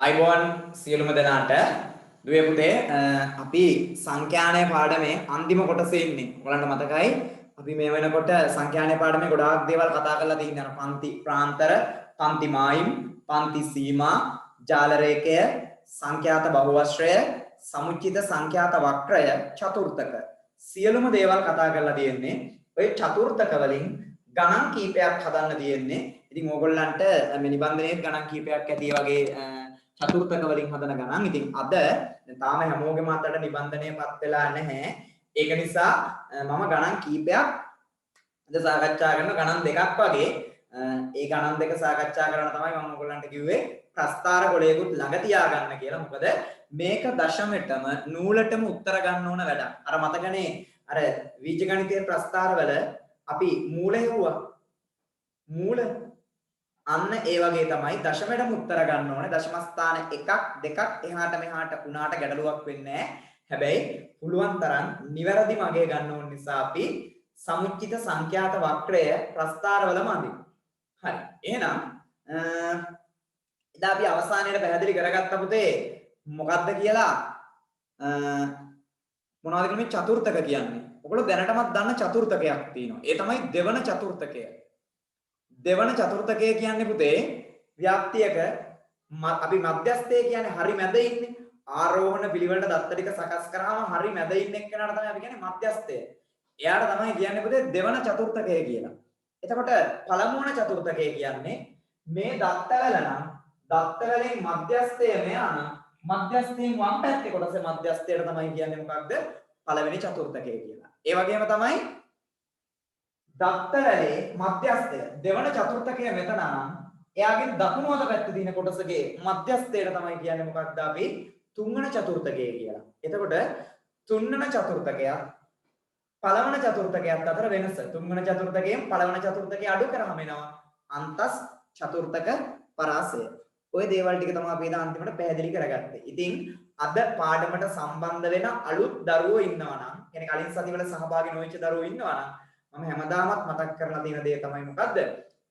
අයිබෝන් සියලුම දෙනාට දුවේ පුතේ අපි සංඛ්‍යානය පාඩමේ අන්තිම කොටසේ ඉන්නේ. ඔයාලන්ට මතකයි අපි මේ වෙනකොට සංඛ්‍යානය පාඩමේ ගොඩාක් දේවල් කතා කරලා තියෙනවා. පන්ති ප්‍රාන්තර, පන්ති මායිම්, පන්ති සීමා, ජාල රේඛය, සංඛ්‍යාත බහුවශ්‍රය, සමුච්චිත සංඛ්‍යාත වක්‍රය, චතුර්ථක සියලුම දේවල් කතා කරලා තියෙන්නේ. ඔය චතුර්ථක වලින් ගණන් කීපයක් හදන්න තියෙන්නේ. ඉතින් ඕගොල්ලන්ට මේ නිබන්ධනයේ ගණන් කීපයක් ඇති වගේ චතුර්ථක වලින් හදන ගණන්. ඉතින් අද තාම හැමෝගෙම අතට නිබන්ධනයපත් වෙලා නැහැ. ඒක නිසා මම ගණන් කීපයක් අද සාකච්ඡා කරන ගණන් දෙකක් වගේ ඒ ගණන් දෙක සාකච්ඡා කරන තමයි මම ඔයගොල්ලන්ට කිව්වේ ප්‍රස්ථාර ගොඩේකුත් ළඟ තියාගන්න කියලා. මොකද මේක දශමෙටම නූලටම උත්තර ගන්න ඕන වැඩක්. අර මතකනේ අර බීජගණිතයේ ප්‍රස්ථාර වල අපි මූල හෙව්වා. මූල අන්න ඒ වගේ තමයි දශමයටම උත්තර ගන්න ඕනේ. දශම ස්ථාන 1ක් 2ක් එහාට මෙහාට උනාට ගැටලුවක් වෙන්නේ නැහැ. හැබැයි පුළුවන් තරම් නිවැරදි මගේ ගන්න ඕන නිසා අපි සමුච්චිත සංඛ්‍යාත වක්‍රය ප්‍රස්ථාරවලම අඳිමු. හරි. එහෙනම් එදා අපි අවසානයේට පැහැදිලි කරගත්ත පුතේ මොකක්ද කියලා මොනවද මේ චතුර්ථක කියන්නේ? ඔයගොල්ලෝ දැනටමත් දන්න චතුර්ථකයක් තියෙනවා. ඒ තමයි දෙවන චතුර්ථකය. දෙවන චතුර්ථකය කියන්නේ පුතේ ව්‍යාප්තියක අපි මධ්‍යස්ථය කියන්නේ හරි මැද ඉන්නේ. ආරෝහණ පිළිවෙලට දත්ත ටික සකස් කරාම හරි මැද ඉන්න එක්කනට තමයි අපි කියන්නේ මධ්‍යස්ථය. එයාට තමයි කියන්නේ පුතේ දෙවන චතුර්ථකය කියලා. එතකොට පළමුවන චතුර්ථකය කියන්නේ මේ දත්තවල නම් දත්තවලින් මධ්‍යස්ථය මෙයා නම් මධ්‍යස්ථයෙන් වම් පැත්තේ කොටසේ මධ්‍යස්ථයට තමයි කියන්නේ මොකක්ද? පළවෙනි චතුර්ථකය කියලා. ඒ වගේම තමයි දත්තවලේ මධ්‍යස්ථය දෙවන චතුර්ථකය මෙතන නම් එයාගෙන් දකුණු අත පැත්තේ තියෙන කොටසගේ මධ්‍යස්ථයට තමයි කියන්නේ මොකක්ද අපි තුන්වන චතුර්ථකය කියලා. එතකොට තුන්වන චතුර්ථකයක් පළවන චතුර්ථකයක් අතර වෙනස තුන්වන චතුර්ථකයෙන් පළවන චතුර්ථකය අඩු කරාම එනවා අන්තස් චතුර්ථක පරාසය. ඔය දේවල් ටික තමයි අපි අන්තිමට පැහැදිලි කරගත්තේ. ඉතින් අද පාඩමට සම්බන්ධ වෙන අලුත් දරුවෝ ඉන්නවා නම් කියන්නේ කලින් සතිවල සහභාගී නොවෙච්ච දරුවෝ ඉන්නවා නම් මම හැමදාමත් මතක් කරලා තියෙන දේ තමයි මොකද්ද?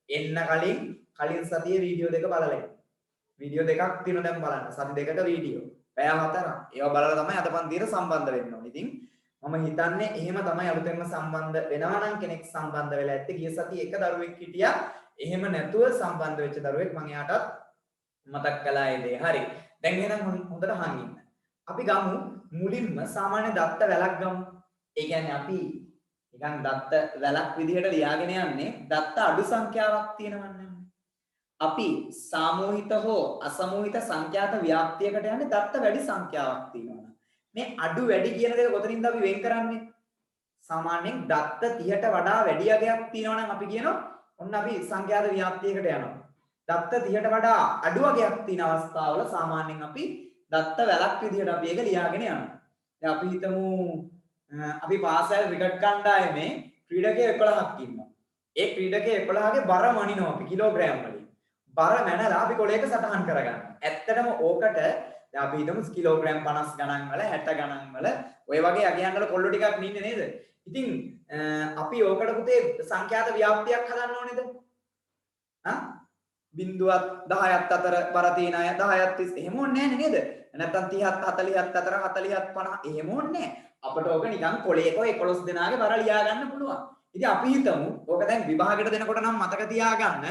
එන්න කලින් සතියේ වීඩියෝ දෙක බලලා ඉන්න. වීඩියෝ දෙකක් තියෙනවා දැන් බලන්න. සති දෙකක වීඩියෝ. පැය 4ක්. ඒවා බලලා තමයි අද පන්තියට සම්බන්ධ වෙන්න ඕනේ. ඉතින් මම හිතන්නේ එහෙම තමයි අලුතෙන්ම සම්බන්ධ වෙනවා නම් කෙනෙක් සම්බන්ධ වෙලා ඇත්තේ. ගිය සතියේ එක දරුවෙක් හිටියා. එහෙම නැතුව සම්බන්ධ වෙච්ච දරුවෙක් මම එයාටත් මතක් කළා ඒ දේ. හරි. දැන් එහෙනම් හොඳට අහන් ඉන්න. අපි ගමු මුලින්ම සාමාන්‍ය දත්ත වැලක් ගමු. ඒ කියන්නේ අපි නිකන් දත්ත වැලක් විදිහට ලියාගෙන යන්නේ දත්ත අඩු සංඛ්‍යාවක් තියෙනවන්නේ. අපි සාමූහිත හෝ අසමූහිත සංඛ්‍යාත ව්‍යාප්තියකට යන්නේ දත්ත වැඩි සංඛ්‍යාවක් තියෙනවා. මේ අඩු වැඩි කියන දේ කොතනින්ද අපි වෙන් කරන්නේ? සාමාන්‍යයෙන් දත්ත 30ට වඩා වැඩි අගයක් තියෙනවා නම් අපි කියනවා ඔන්න අපි සංඛ්‍යාත ව්‍යාප්තියකට යනවා. දත්ත 30ට වඩා අඩු අගයක් තියෙන අවස්ථාවල සාමාන්‍යයෙන් අපි දත්ත වැලක් විදිහට අපි ඒක ලියාගෙන යනවා. දැන් අපි හිතමු අපි පාසල් ක්‍රිකට් කණ්ඩායමේ ක්‍රීඩකයෝ 11ක් ඉන්නවා. ඒ ක්‍රීඩකයෝ 11ගේ බර මනිනවා අපි කිලෝග්‍රෑම් වලින්. බර මැනලා අපි කොලයක සටහන් කරගන්නවා. ඇත්තටම ඕකට දැන් අපි හිතමු කිලෝග්‍රෑම් 50 ගණන් වල 60 ගණන් වල ඔය වගේ අගයන් වල කොල්ලෝ ටිකක් නින්නේ නේද? ඉතින් අපි ඕකට පුතේ සංඛ්‍යාත ව්‍යාප්තියක් හදන්න ඕනේද? හා? බිංදුවත් 10ත් අතර බර තියෙන අය 10ත් 30 එහෙම ඕනේ නැහැ නේද? නැත්තම් 30ත් 40ත් අතර 40ත් 50 එහෙම ඕනේ නැහැ. අපිට ඕක නිකන් කොලයක 11 දෙනාගේ බර ලියා ගන්න පුළුවන්. ඉතින් අපි හිතමු ඕක දැන් විභාගයට දෙනකොට නම් මතක තියාගන්න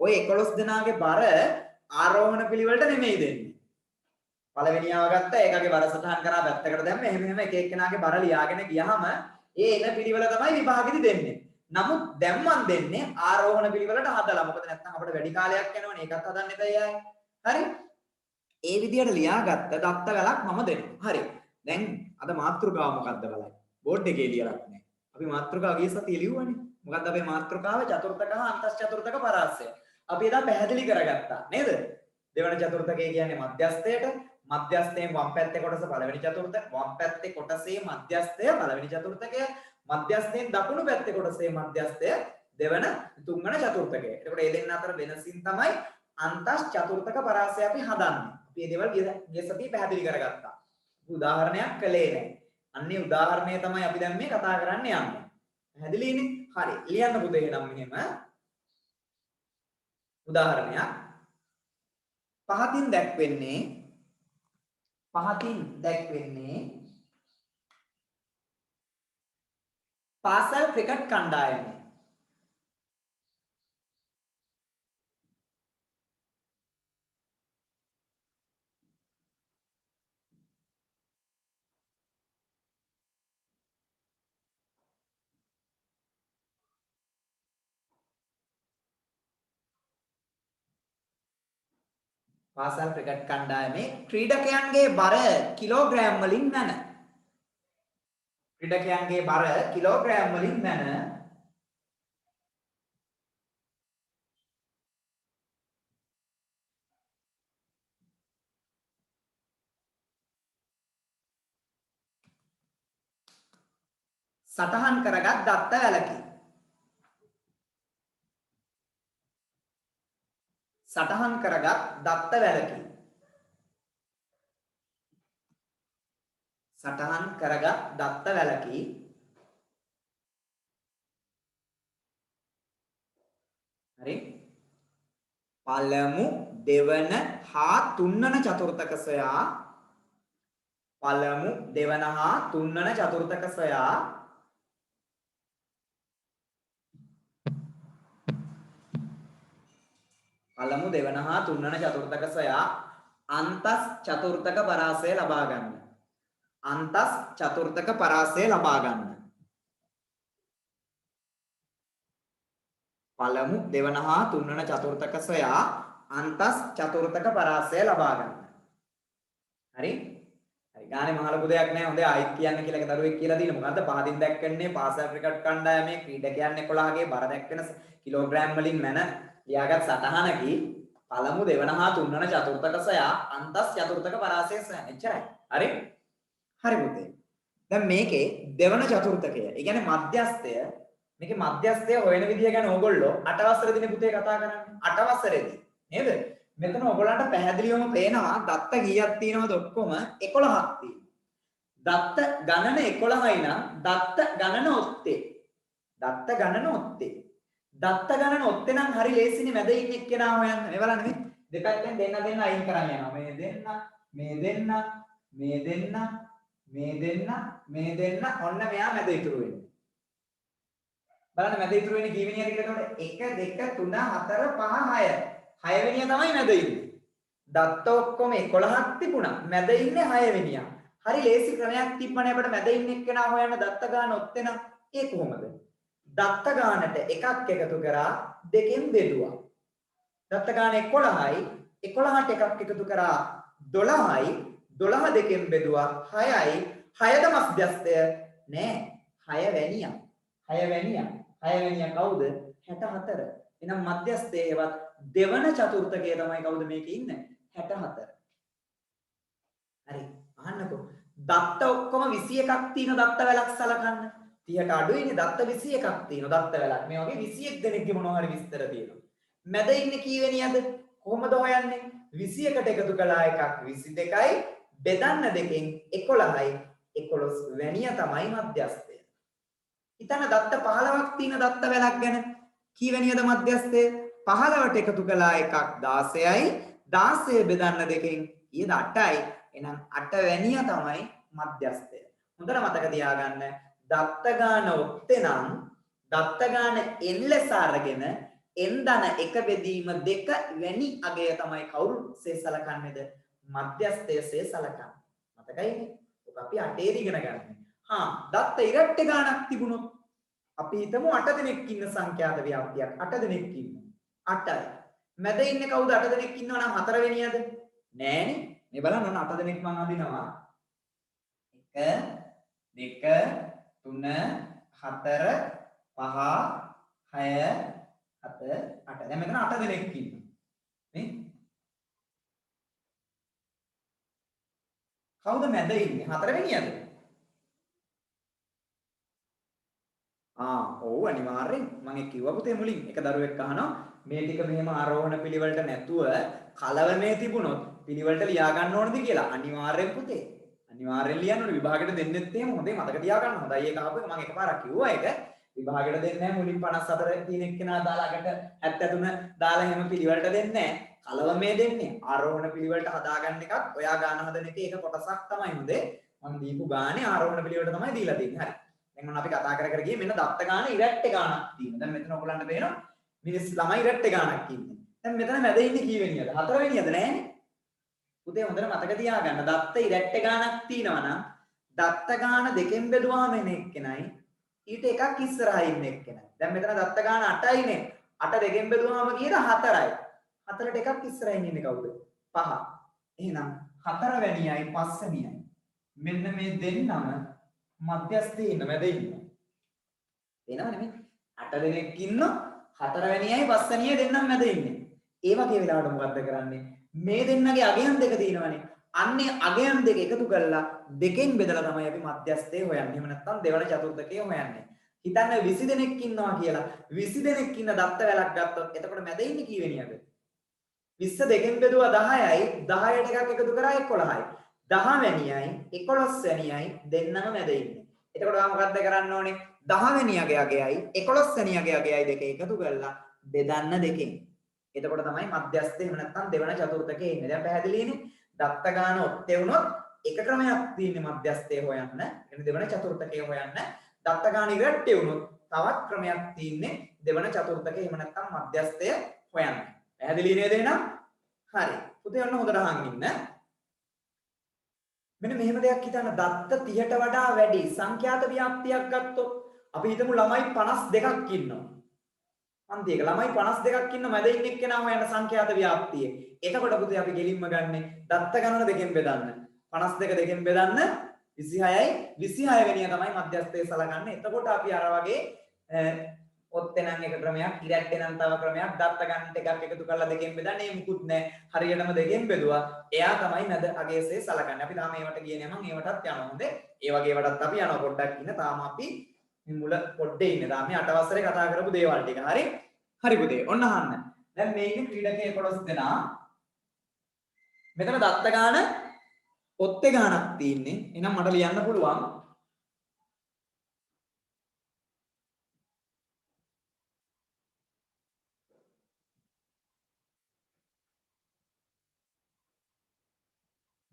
ඔය 11 දෙනාගේ බර ආරෝහණ පිළිවෙලට නෙමෙයි දෙන්නේ. පළවෙනියව ගත්ත ඒකගේ බර සටහන් කරා පැත්තකට දැම්ම එහෙම එක එක්කෙනාගේ බර ලියාගෙන ගියාම ඒ එන පිළිවෙල තමයි විභාගෙදි දෙන්නේ. නමුත් දැන් මන් දෙන්නේ ආරෝහණ පිළිවෙලට හදලා. මොකද නැත්නම් අපිට වැඩි කාලයක් යනවනේ ඒකත් හදන්න එපා අය. හරි? ඒ විදිහට ලියාගත්ත දත්ත ගලක් මම දෙනවා. හරි. දැන් අද මාතෘකාව මොකක්ද බලන්න. බෝඩ් එකේ ලියලත් නැහැ. අපි මාතෘකාව ගිය සතියේ ලිව්වනේ. මොකක්ද අපේ මාතෘකාව? චතුර්ථක හා අන්තස් චතුර්ථක පරාසය. අපි එදා පැහැදිලි කරගත්තා නේද? දෙවන චතුර්ථකය කියන්නේ මධ්‍යස්ථයට, මධ්‍යස්ථයෙන් වම් පැත්තේ කොටස පළවෙනි චතුර්ථක, වම් පැත්තේ කොටසේ මධ්‍යස්ථය පළවෙනි චතුර්ථකය, මධ්‍යස්ථයෙන් දකුණු පැත්තේ කොටසේ මධ්‍යස්ථය දෙවන තුන්වන චතුර්ථකය. එතකොට මේ දෙන්න අතර වෙනසින් තමයි අන්තස් චතුර්ථක පරාසය අපි හදන්නේ. අපි මේ දේවල් ගිය සතියේ පැහැදිලි කරගත්තා. උදාහරණයක් කළේ නැහැ. අන්නේ උදාහරණය තමයි අපි දැන් මේ කතා කරන්න යන්නේ. පැහැදිලිනේ? හරි. ලියන්න පුතේ නම් මෙහෙම උදාහරණයක් පහතින් දැක්වෙන්නේ පාසල් ක්‍රිකට් කණ්ඩායමේ පාසල් ක්‍රිකට් කණ්ඩායමේ ක්‍රීඩකයන්ගේ බර කිලෝග්‍රෑම් වලින් මැන සටහන් කරගත් දත්ත වැලකි. හරි. පළමු දෙවන හා තුන්වන චතුර්ථක සොයා පළමු දෙවන හා තුන්වන චතුර්ථක සොයා අන්තස් චතුර්ථක පරාසය ලබා ගන්න. පළමු දෙවන හා තුන්වන චතුර්ථක සොයා අන්තස් චතුර්ථක පරාසය ලබා ගන්න. හරි? හරි. ගානේ මහ ලොකු දෙයක් නෑ. හොඳයි ආයිත් කියන්න කියලා එක දරුවෙක් කියලා දින. මොකද්ද? පහදින් දැක්කන්නේ පාසල් ක්‍රිකට් කණ්ඩායමේ ක්‍රීඩකයන් 11ගේ බර දැක්වෙන කිලෝග්‍රෑම් වලින් මැන ලියාගත් සටහනකි පළමු දෙවන හා තුන්වන චතුර්ථක සොයා අන්තස් චතුර්ථක පරාසය සොයන්න. එච්චරයි. හරි? හරි පුතේ. දැන් මේකේ දෙවන චතුර්ථකය. ඒ කියන්නේ මධ්‍යස්ථය මේකේ මධ්‍යස්ථය හොයන විදිය ගැන ඕගොල්ලෝ 8 වසරේදීනේ පුතේ කතා කරන්නේ. 8 වසරේදී නේද? මෙතන ඔයගොල්ලන්ට පැහැදිලිවම පේනවා දත්ත කීයක් තියෙනවද ඔක්කොම 11ක් තියෙනවා. දත්ත ගණන 11යි නම් දත්ත ගණන ඔත්තේ. දත්ත ගණන ඔත්තේ නම් හරි ලේසිනේ මැද ඉන්න එක්කෙනා හොයන්න. මේ බලන්න මේ දෙපැත්තෙන් දෙන්න අයින් කරන්න යනවා. මේ දෙන්න ඔන්න මෙයා මැද ඉතුරු වෙනවා. බලන්න මැද ඉතුරු වෙන්නේ කී වෙනියද කියලා එතකොට 1 2 3 4 5 6 6 වෙනිය තමයි මැද ඉන්නේ. දත්ත ඔක්කොම 11ක් තිබුණා. මැද ඉන්නේ 6 වෙනියා. හරි ලේසි ක්‍රමයක් තිබ්බනේ අපිට මැද ඉන්න එක්කෙනා හොයන්න දත්ත ගාන ඔත්තේ නම් ඒ කොහොමද? දත්ත ගානට එකක් එකතු කරා දෙකෙන් බෙදුවා. දත්ත ගාන 11යි 11ට එකක් එකතු කරා 12යි 12 දෙකෙන් බෙදුවා 6යි 6ද මධ්‍යස්ථය නෑ 6 වෙනියා. 6 වෙනියා කවුද? 64. එහෙනම් මධ්‍යස්ථයේවත් දෙවන චතුර්ථකයේ තමයි කවුද මේකේ ඉන්නේ? 64. හරි. අහන්නකෝ. දත්ත ඔක්කොම 21ක් තියෙන දත්ත වැලක් සලකන්න. 30ට අඩුයිනේ දත්ත 21ක් තියෙන දත්ත වැලක්. මේ වගේ 21 දෙනෙක්ගේ මොනවා හරි විස්තර තියෙනවා. මැද ඉන්නේ කී වෙනියද? කොහොමද හොයන්නේ? 21ට එකතු කළා එකක් 22යි බෙදන්න දෙකෙන් 11යි 11 වෙනිය තමයි මධ්‍යස්ථය. හිතන්න දත්ත 15ක් තියෙන දත්ත වැලක් ගැන කී වෙනියද මධ්‍යස්ථය? 15ට එකතු කළා එකක් 16යි 16 බෙදන්න දෙකෙන් ඊයද 8යි. එහෙනම් 8 වෙනිය තමයි මධ්‍යස්ථය. හොඳට මතක තියාගන්න දත්ත ගාන ඔත්තේ නම් දත්ත ගාන n ලෙස අරගෙන n ධන 1 බෙදීම 2 වැනි අගය තමයි කවුරු සලකන්නේද? මධ්‍යස්ථය සලකන්නේ. මතකයිනේ? ඔක අපි 8 ඉගෙන ගන්න. දත්ත ඉරට්ට ගානක් තිබුණොත් අපි හිතමු 8 දෙනෙක් ඉන්න සංඛ්‍යාත ව්‍යාප්තියක් 8 දෙනෙක් ඉන්නවා 8යි මැද ඉන්නේ කවුද 8 දෙනෙක් ඉන්නවා නම් 4 වෙනියද නෑනේ මේ බලන්න ඔන්න 8 දෙනෙක් මං අදිනවා 1 2 3 4 5 6 7 8 දැන් මෙතන 8 දෙනෙක් ඉන්නවා නේ කවුද මැද ඉන්නේ 4 වෙනියද ඔව් අනිවාර්යෙන් මම කිව්වා පුතේ මුලින් එක දරුවෙක් අහනවා මේ ටික මෙහෙම ආරෝහණ පිළිවෙලට නැතුව කලවමේ තිබුණොත් පිළිවෙලට ලියා ගන්න ඕනද කියලා අනිවාර්යෙන් පුතේ අනිවාර්යෙන් ලියන්න ඕනේ විභාගෙට දෙන්නෙත් එහෙම හොඳේ මතක තියාගන්න හොඳයි ඒක ආපු එක මම එකපාරක් කිව්වා ඒක විභාගෙට දෙන්නේ නැහැ මුලින් 54 තියෙන එක්කෙනා දාලා අකට 73 දාලා එහෙම පිළිවෙලට දෙන්නේ නැහැ කලවමේ දෙන්නේ ආරෝහණ පිළිවෙලට හදාගන්න එකත් ඔයා ගාන හදන එකේ එක කොටසක් තමයි හොඳේ. මම දීපු ගානේ ආරෝහණ පිළිවෙලට තමයි දීලා තියෙන්නේ. හරි. දැන් මොන අපි කතා කර ගියේ මෙන්න දත්ත ගාන ඉරට්ටේ ගානක් තියෙනවා. දැන් මෙතන ඔයගලන්ට පේනවා මිනිස් ළමයි ඉරට්ටේ ගානක් ඉන්නේ. දැන් මෙතන මැද ඉන්නේ කීවෙනියද? 4 වෙනියද නෑනේ. පුතේ හොඳට මතක තියාගන්න. දත්ත ඉරට්ටේ ගානක් තියෙනවා නම් දත්ත ගාන දෙකෙන් බෙදුවාම එන එක්කෙනයි ඊට එකක් ඉස්සරහා ඉන්න එක්කෙනයි. දැන් මෙතන දත්ත ගාන 8යිනේ. 8 දෙකෙන් බෙදුවාම කීයද? 4යි. 4ට එකක් ඉස්සරහින් ඉන්නේ කවුද? 5. එහෙනම් 4 වැනියයි 5 වැනියයි. මෙන්න මේ දෙන්නම මධ්‍යස්ථයේ ඉන්න මැද ඉන්නවා. එනවනේ මේ 8 දෙනෙක් ඉන්නවා 4 වැනියයි 5 වැනියයි දෙන්නම මැද ඉන්නේ. ඒ වගේ වෙලාවට මොකද්ද කරන්නේ? මේ දෙන්නගේ අගයන් දෙක තියෙනවනේ. අන්නේ අගයන් දෙක එකතු කරලා දෙකෙන් බෙදලා තමයි අපි මධ්‍යස්ථයේ හොයන්නේ. එහෙම නැත්නම් දෙවන චතුර්ථකයේ හොයන්නේ. හිතන්න 20 දෙනෙක් ඉන්නවා කියලා. 20 දෙනෙක් ඉන්න දත්ත වැලක් ගත්තොත් එතකොට මැද ඉන්නේ කී වෙනියද? 20 දෙකෙන් බෙදුවා 10යි 10ට එකක් එකතු කරා 11යි 10 වැනියයි 11 වැනියයි දෙන්නම මැද ඉන්නේ. එතකොට ඔයා මොකද්ද කරන්න ඕනේ? 10 වැනියගේ අගයයි 11 වැනියගේ අගයයි දෙක එකතු කරලා බෙදන්න දෙකෙන්. එතකොට තමයි මධ්‍යස්ථ එහෙම නැත්නම් දෙවන චතුර්ථකයේ ඉන්නේ. දැන් පැහැදිලිනේ? දත්ත ගාන ඔත්තේ වුණොත් එක ක්‍රමයක් තියෙන්නේ මධ්‍යස්ථයේ හොයන්න. එන්නේ දෙවන චතුර්ථකයේ හොයන්න. දත්ත ගාන ඉරට්ටේ වුණොත් තවත් ක්‍රමයක් තියෙන්නේ දෙවන චතුර්ථකයේ එහෙම නැත්නම් මධ්‍යස්ථය හොයන්න. පැහැදිලි නේද එහෙනම්? හරි. පුතේ ඔන්න හොඳට අහන් ඉන්න. මෙන්න මෙහෙම දෙයක් හිතන්න. දත්ත 30ට වඩා වැඩි සංඛ්‍යාත ව්‍යාප්තියක් ගත්තොත් අපි හිතමු ළමයි 52ක් ඉන්නවා. අන්තික ළමයි 52ක් ඉන්න මැද ඉන්න එක්කෙනා හොයන සංඛ්‍යාත ව්‍යාප්තිය. එතකොට පුතේ අපි ගෙලින්ම ගන්නෙ දත්ත ගණන දෙකෙන් බෙදන්න. 52 දෙකෙන් බෙදන්න 26යි 26 වෙනිය තමයි මධ්‍යස්ථයේ සලකන්නේ. එතකොට අපි අර වගේ ඔත්තේ නම් එක ක්‍රමයක්, ඉරට්ටේ නම් තව ක්‍රමයක්, දත්ත ගන්නට එකක් එකතු කරලා දෙකෙන් බෙදන්නේ මුකුත් නැහැ. හරියටම දෙකෙන් බෙදුවා. එයා තමයි මැද අගයසේ සලකන්නේ. අපි තාම ඒවට ගියේ නෑ මම ඒවටත් යනවා. හොඳේ. ඒ වගේ වටත් අපි යනවා පොඩ්ඩක් ඉන්න. තාම අපි මුල පොඩ්ඩේ ඉන්නේ. තාම මේ 8 වසරේ කතා කරපු දේවල් ටික. හරි? හරි පුතේ. ඔන්න අහන්න. දැන් මේ ඉන්නේ ක්‍රීඩකයේ 11 දෙනා. මෙතන දත්ත ගාන ඔත්තේ ගානක් තියෙන්නේ. එහෙනම් මට ලියන්න පුළුවන්.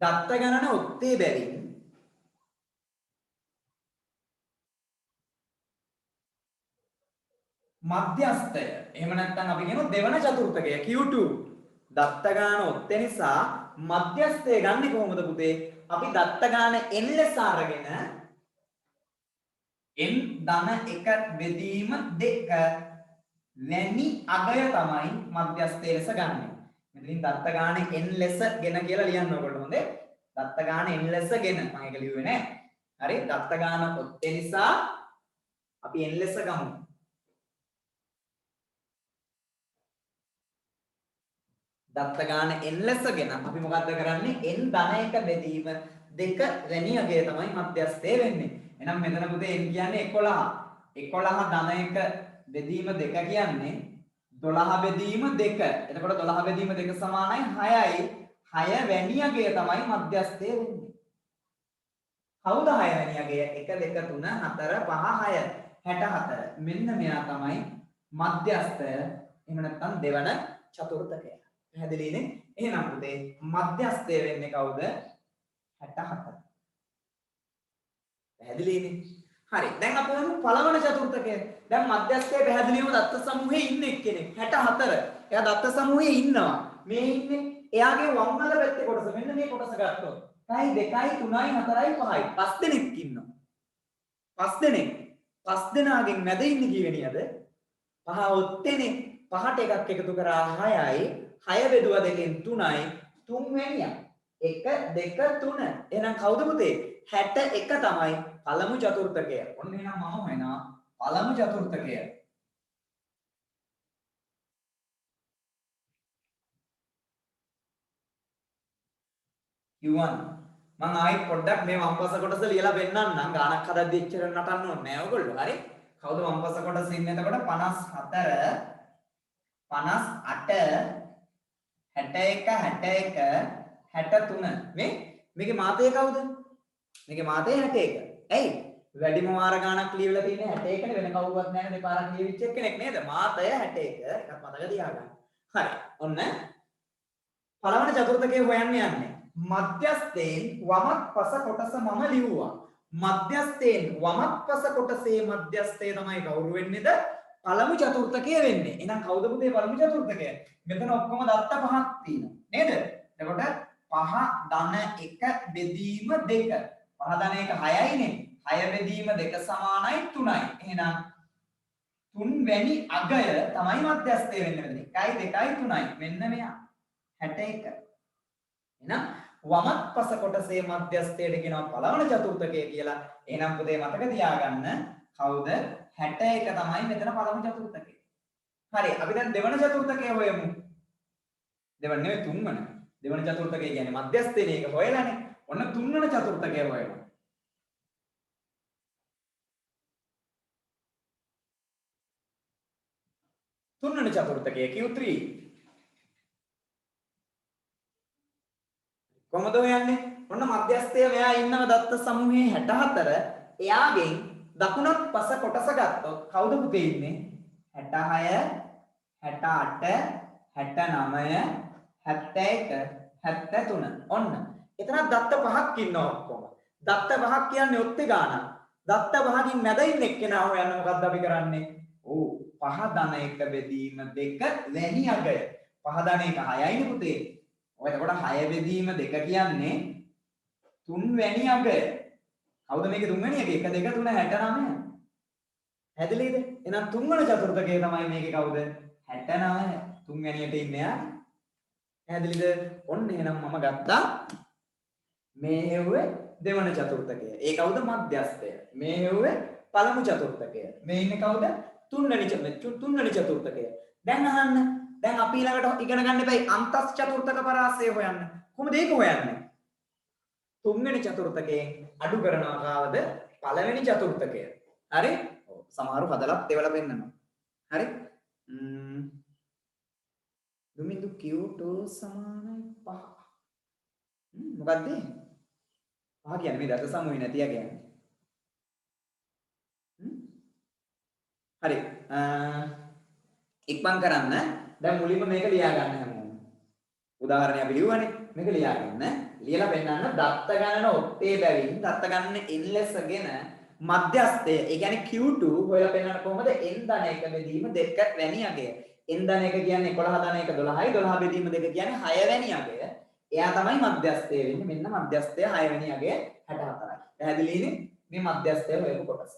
දත්ත ගණන ඔත්තේ බැවින් මධ්‍යස්ථය එහෙම නැත්නම් අපි කියනවා දෙවන චතුර්ථකය Q2 දත්ත ගාන ඔත්තේ නිසා මධ්‍යස්ථය ගන්නෙ කොහොමද පුතේ? අපි දත්ත ගාන n ලෙස අරගෙන n ධන 1 බෙදීම 2 වැනි අගය තමයි මධ්‍යස්ථය ලෙස ගන්නෙ. මෙතනින් දත්ත ගාන n ලෙසගෙන කියලා ලියන්න ඕගොල්ලෝ හොඳේ. දත්ත ගාන n ලෙසගෙන මම ඒක ලිව්වේ නෑ. හරි? දත්ත ගාන ඔත්තේ නිසා අපි n ලෙස ගමු. දත්ත ගාන n ලෙසගෙන අපි මොකද්ද කරන්නේ? n ධන 1 බෙදීම 2 වැනි අගය තමයි මධ්‍යස්ථය වෙන්නේ. එහෙනම් මෙතන පුතේ n කියන්නේ 11. 11 ධන 1 බෙදීම 2 කියන්නේ 12 බෙදීම 2. එතකොට 12 බෙදීම 2 සමානයි 6යි. 6 වැනි අගය තමයි මධ්‍යස්ථය වෙන්නේ. කවුද 6 වැනි අගය? 1 2 3 4 5 6 64. මෙන්න මෙයා තමයි මධ්‍යස්ථය. එහෙම නැත්නම් දෙවන චතුර්ථකය. පැහැදිලිනේ? එහෙනම් පුතේ මධ්‍යස්ථය වෙන්නේ කවුද? 64. පැහැදිලිනේ? හරි. දැන් අපි බලමු පළවන චතුර්ථකය. දැන් මධ්‍යස්ථයේ පැහැදිලිවම දත්ත සමූහයේ ඉන්න එක්කෙනෙක් 64. එයා දත්ත සමූහයේ ඉන්නවා. මේ ඉන්නේ එයාගේ වම් අත පැත්තේ කොටස. මෙන්න මේ කොටස ගත්තොත් 1යි 2යි 3යි 4යි 5යි. 5 දෙනෙක් ඉන්නවා. 5 දෙනෙක්. 5 දෙනාගෙන් මැද ඉන්නේ කීවෙනියද? 5 ඔත්තේනේ. 5ට එකක් එකතු කරා 6යි. 6 බෙදුවා දෙකෙන් 3යි. 3 වෙනියක්. 1 2 3. එහෙනම් කවුද පුතේ? 61 තමයි පළමු චතුර්ථකය. ඔන්න එහෙනම් මම හොයනවා පළමු චතුර්ථකය. Q1 මම ආයි පොඩ්ඩක් මේ වම්පස කොටස ලියලා පෙන්නන්නම්. ගානක් හදද්දි එච්චර නටන්න ඕනේ නෑ ඔයගොල්ලෝ. හරි? කවුද වම්පස කොටස ඉන්නේ එතකොට? 54 58 61 63 මේකේ මාතේ කවුද? මේකේ මාතේ 61. ඇයි? වැඩිම වාර ගානක් ලියවිලා තියෙන්නේ 61 නේ. වෙන කවුරුවත් නැහැ නේ. දෙපාරක් ලියවිච්ච කෙනෙක් නේද? මාතය 61. එකක් මතක තියාගන්න. හරි. ඔන්න පළවන චතුර්ථකය හොයන්න යන්නේ. මධ්‍යස්ථයෙන් වමත් පස කොටස මම ලිව්වා. මධ්‍යස්ථයෙන් වමත් පස කොටසේ මධ්‍යස්ථය තමයි කවුරු වෙන්නේද? පළමු චතුර්ථකය වෙන්නේ. එහෙනම් කවුද පුතේ පළමු චතුර්ථකය? මෙතන ඔක්කොම දත්ත පහක් තියෙනවා. නේද? එතකොට 5 ධන 1 බෙදීම 2. 5 ධන 1 6යිනේ. 6 බෙදීම 2 සමානයි 3යි. එහෙනම් 3 වැනි අගය තමයි මධ්‍යස්ථය වෙන්නේ මෙතන. 1යි 2යි 3යි. මෙන්න මෙයා 61. එහෙනම් වමත් පස කොටසේ මධ්‍යස්ථයට කියනවා පළවන චතුර්ථකය කියලා. එහෙනම් පුතේ මතක තියාගන්න කවුද 61 තමයි මෙතන පළමු චතුර්ථකය. හරි අපි දැන් දෙවන චතුර්ථකය හොයමු. දෙවන නෙවෙයි තුන්වන. දෙවන චතුර්ථකය කියන්නේ මධ්‍යස්ථේනේ ඒක හොයලානේ. ඔන්න තුන්වන චතුර්ථකය හොයනවා. තුන්වන චතුර්ථකය Q3. කොහොමද හොයන්නේ? ඔන්න මධ්‍යස්ථය මෙයා ඉන්නව දත්ත සමූහයේ 64. එයාගෙන් දකුණත් පස කොටස ගත්තොත් කවුද පුතේ ඉන්නේ? 66 68 69 71 73. ඔන්න. එතනත් දත්ත පහක් ඉන්නවා ඔක්කොම. දත්ත පහක් කියන්නේ ඔත්තේ ගානක්. දත්ත පහකින් මැද ඉන්න එක්කෙනා හොයන්න මොකද්ද අපි කරන්නේ? ඔව් 5 ධන 1 බෙදීම 2 වැනි අගය. 5 ධන 1 6යිනේ පුතේ. ඔය එතකොට 6 බෙදීම 2 කියන්නේ 3 වැනි අගය. කවුද මේකේ 3 වැනි අගය? 1 2 3 69. හැදෙලිද? එහෙනම් තුන්වන චතුර්ථකය තමයි මේකේ කවුද? 69. තුන්වැනියට ඉන්නේ යා. හැදෙලිද? ඔන්න එහෙනම් මම ගත්තා මේ හෙව්වේ දෙවන චතුර්ථකය. ඒ කවුද? මධ්‍යස්ථය. මේ හෙව්වේ පළමු චතුර්ථකය. මේ ඉන්නේ කවුද? තුන්වෙනි චතුර්ථකය. දැන් අහන්න. දැන් අපි ඊළඟට ඉගෙන ගන්න එපයි අන්තස් චතුර්ථක පරාසය හොයන්න. කොහොමද ඒක හොයන්නේ? තුන්වෙනි චතුර්ථකයෙන් අඩු කරනවා කාවද? පළවෙනි චතුර්ථකය. හරි? ඔව්. සමහරව හදලත් ඒවල පෙන්නනවා. හරි? දුමින්දු Q2 සමානයි 5. මොකද්ද? 5 කියන්නේ මේ දත සමුවේ නැතිය කියන්නේ. හරි. ඉක්මන් කරන්න. දැන් මුලින්ම මේක ලියා ගන්න හැමෝම. උදාහරණයක් අපි ලියුවානේ. මේක ලියා ගන්න. ලියලා පෙන්නන්න දත්ත ගණන ඔත්තේ බැවින් දත්ත ගණන n ලෙසගෙන මධ්‍යස්ථය. ඒ කියන්නේ Q2 හොයලා පෙන්නන්න කොහොමද? n ධන 1 බෙදීම 2 වැනි අගය. n ධන 1 කියන්නේ 11 ධන 1 12යි. 12 බෙදීම 2 කියන්නේ 6 වැනි අගය. එයා තමයි මධ්‍යස්ථය වෙන්නේ. මෙන්න මධ්‍යස්ථය 6 වැනි අගය 64යි. පැහැදිලිනේ? මේ මධ්‍යස්ථය හොයපු කොටස.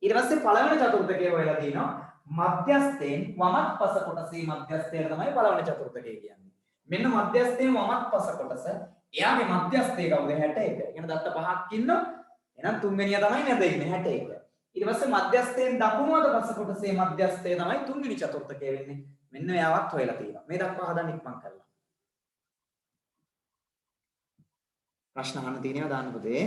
ඊට පස්සේ පළවෙනි චතුර්ථකය හොයලා තිනවා මධ්‍යස්ථයෙන් වමත් පස කොටසේ මධ්‍යස්ථය තමයි පළවෙනි චතුර්ථකය කියන්නේ. මෙන්න මධ්‍යස්ථයෙන් වමත් පස කොටස එයාගේ මධ්‍යස්ථය කවුද? 61. කියන දත්ත පහක් ඉන්නවා. එහෙනම් තුන්වෙනියා තමයි නැද ඉන්නේ 61. ඊට පස්සේ මධ්‍යස්ථයෙන් දකුණු අත පස කොටසේ මධ්‍යස්ථය තමයි තුන්වෙනි චතුර්ථකය වෙන්නේ. මෙන්න එයාවත් හොයලා තියෙනවා. මේ දක්වා හදන්න ඉක්මන් කරලා. ප්‍රශ්න අහන්න තියෙනවා දාන්න පුතේ.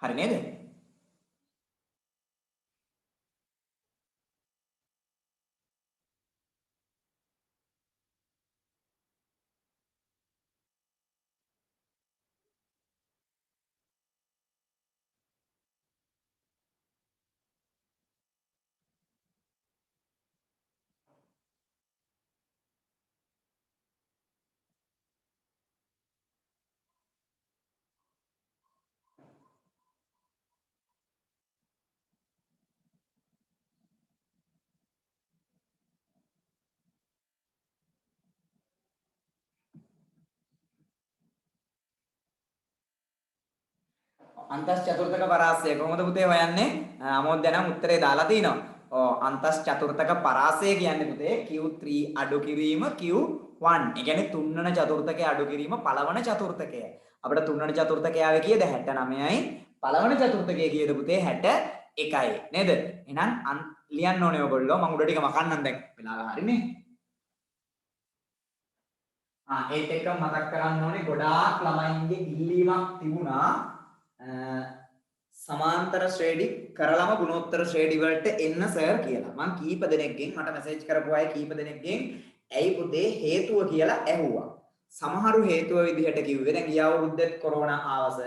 හරි නේද? අන්තස් චතුර්ථක පරාසය කොහොමද පුතේ හොයන්නේ? අමෝද්‍ය නම් උත්තරේ දාලා තිනවා. අන්තස් චතුර්ථක පරාසය කියන්නේ පුතේ Q3 අඩු කිරීම Q1. ඒ කියන්නේ තුන්වන චතුර්ථකය අඩු කිරීම පළවන චතුර්ථකය. අපිට තුන්වන චතුර්ථකය ආවේ කීයද? 69යි. පළවන චතුර්ථකය කීයද පුතේ? 61යි. නේද? එහෙනම් ලියන්න ඕනේ ඔයගොල්ලෝ. මම උඩ ටික මකන්නම් දැන්. වෙලාව හරිනේ. ඒත් එක්ක මතක් කරන්න ඕනේ ගොඩාක් ළමයින්ගේ ඉල්ලීමක් තිබුණා සමාන්තර ශ්‍රේණි කරලම ගුණෝත්තර ශ්‍රේණි වලට එන්න සර් කියලා. මම කීප දෙනෙක්ගෙන් මට මැසේජ් කරපු අය කීප දෙනෙක්ගෙන් ඇයි පුතේ හේතුව කියලා ඇහුවා. සමහරු හේතුව විදිහට කිව්වේ දැන් ගිය අවුරුද්දේ කොරෝනා ආවස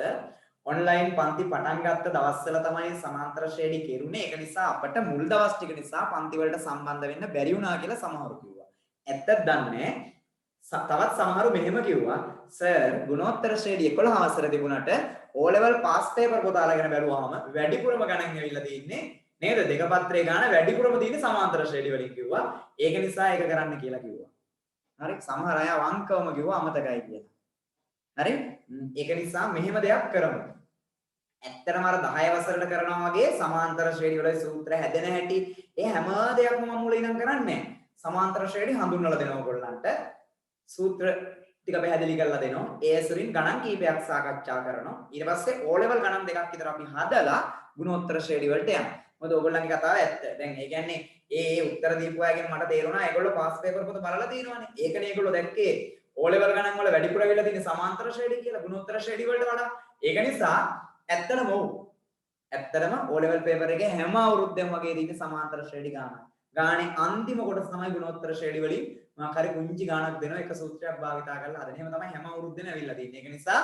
ඔන්ලයින් පන්ති පටන් ගත්ත දවස්වල තමයි සමාන්තර ශ්‍රේණි කෙරුණේ. ඒක නිසා අපට මුල් දවස් ටික නිසා පන්ති වලට සම්බන්ධ වෙන්න බැරි වුණා කියලා සමහරු කිව්වා. ඇත්තද දන්නේ තවත් සමහරු මෙහෙම කිව්වා සර් ගුණෝත්තර ශ්‍රේණි 11 අවසර තිබුණාට O level pass paper පොත අරගෙන බැලුවාම වැඩිපුරම ගණන් ඇවිල්ලා තින්නේ නේද දෙක පත්‍රයේ ගාන වැඩිපුරම තියෙන්නේ සමාන්තර ශ්‍රේණි වලින් කිව්වා ඒක නිසා ඒක කරන්න කියලා කිව්වා හරි සමහර අය වංකවම කිව්වා අමතකයි කියලා හරි ඒක නිසා මෙහෙම දෙයක් කරමු ඇත්තටම අර 10 වසරට කරනවා වගේ සමාන්තර ශ්‍රේණි වල සූත්‍ර හැදෙන හැටි ඒ හැම දෙයක්ම මම මුලින් ඉඳන් කරන්නේ සමාන්තර ශ්‍රේණි හඳුන්වලා දෙනවා ඔයගොල්ලන්ට සූත්‍ර ටික පැහැදිලි කරලා දෙනවා. ඒ ඇසුරින් ගණන් කීපයක් සාකච්ඡා කරනවා. ඊට පස්සේ O level ගණන් දෙකක් විතර අපි හදලා ගුණෝත්තර ශ්‍රේණි වලට යනවා. මොකද ඕගොල්ලන්ගේ කතාව ඇත්ත. දැන් ඒ කියන්නේ ඒ උත්තර දීපු අයගෙන් මට තේරුණා ඒගොල්ලෝ පාස් පේපර් පොත බලලා තියෙනවානේ. ඒකනේ ඒගොල්ලෝ දැක්කේ O level ගණන් වල වැඩිපුර වෙලා තියෙන සමාන්තර ශ්‍රේණි කියලා ගුණෝත්තර ශ්‍රේණි වලට වඩා. ඒක නිසා ඇත්තටම ඔව්. ඇත්තටම O level paper එකේ හැම අවුරුද්දෙම වගේ තියෙන සමාන්තර ශ්‍රේණි ගානක්. ගානේ අන්තිම කොටස තමයි ගුණෝත්තර ශ්‍රේණි වලින් මම හරි කුංචි ගානක් දෙනවා එක සූත්‍රයක් භාවිතා කරලා හදන. එහෙම තමයි හැම අවුරුද්දෙම ඇවිල්ලා තියෙන්නේ. ඒක නිසා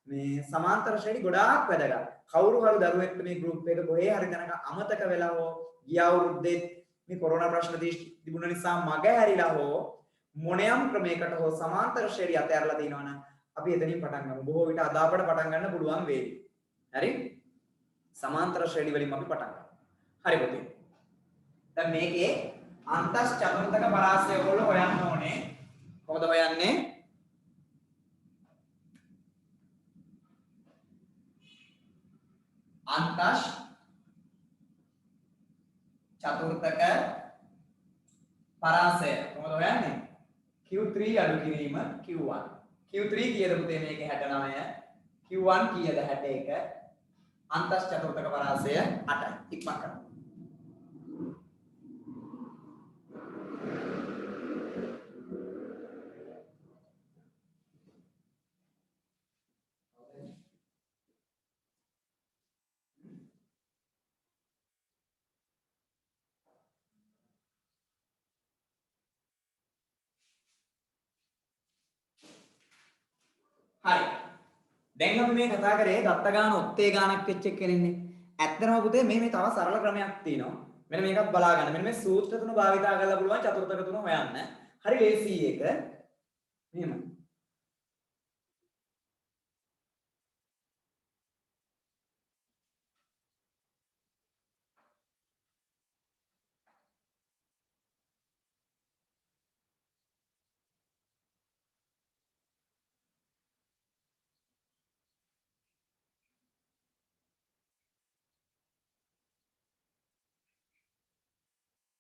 මේ සමාන්තර ශ්‍රේණි ගොඩාක් වැදගත්. කවුරු හරි දරුවෙක්ට මේ ගෲප් එක කොහේ හරි තැනක අමතක වෙලා හෝ ගිය අවුරුද්දේ මේ කොරෝනා ප්‍රශ්න තිබුණ නිසා මග හැරිලා හෝ මොනියම් ක්‍රමයකට හෝ සමාන්තර ශ්‍රේණි අතහැරලා තිනවනම් අපි එතනින් පටන් ගමු. බොහෝ විට අද අපට පටන් ගන්න පුළුවන් වෙයි. හරි? සමාන්තර ශ්‍රේණි වලින් අපි පටන් ගමු. හරි පුතේ. දැන් මේකේ අන්තස් චතුර්ථක පරාසය ඔයගොල්ලෝ හොයන්න ඕනේ. කොහොමද හොයන්නේ? අන්තස් චතුර්ථක පරාසය කොහොමද හොයන්නේ? Q3 අඩු කිරීම Q1. Q3 කීයද පුතේ මේකේ 69. Q1 කීයද 61. අන්තස් චතුර්ථක පරාසය 8යි. ඉක්මන් කරමු. හරි. දැන් අපි මේ කතා කරේ දත්ත ගාන ඔත්තේ ගානක් වෙච්ච එක කෙනෙන්නේ. ඇත්තටම පුතේ මේ තව සරල ක්‍රමයක් තියෙනවා. මෙන්න මේකත් බලා ගන්න. මෙන්න මේ සූත්‍ර තුන භාවිතා කරලා පුළුවන් චතුර්ථක තුන හොයන්න. හරි ලේසි එක. මෙහෙම.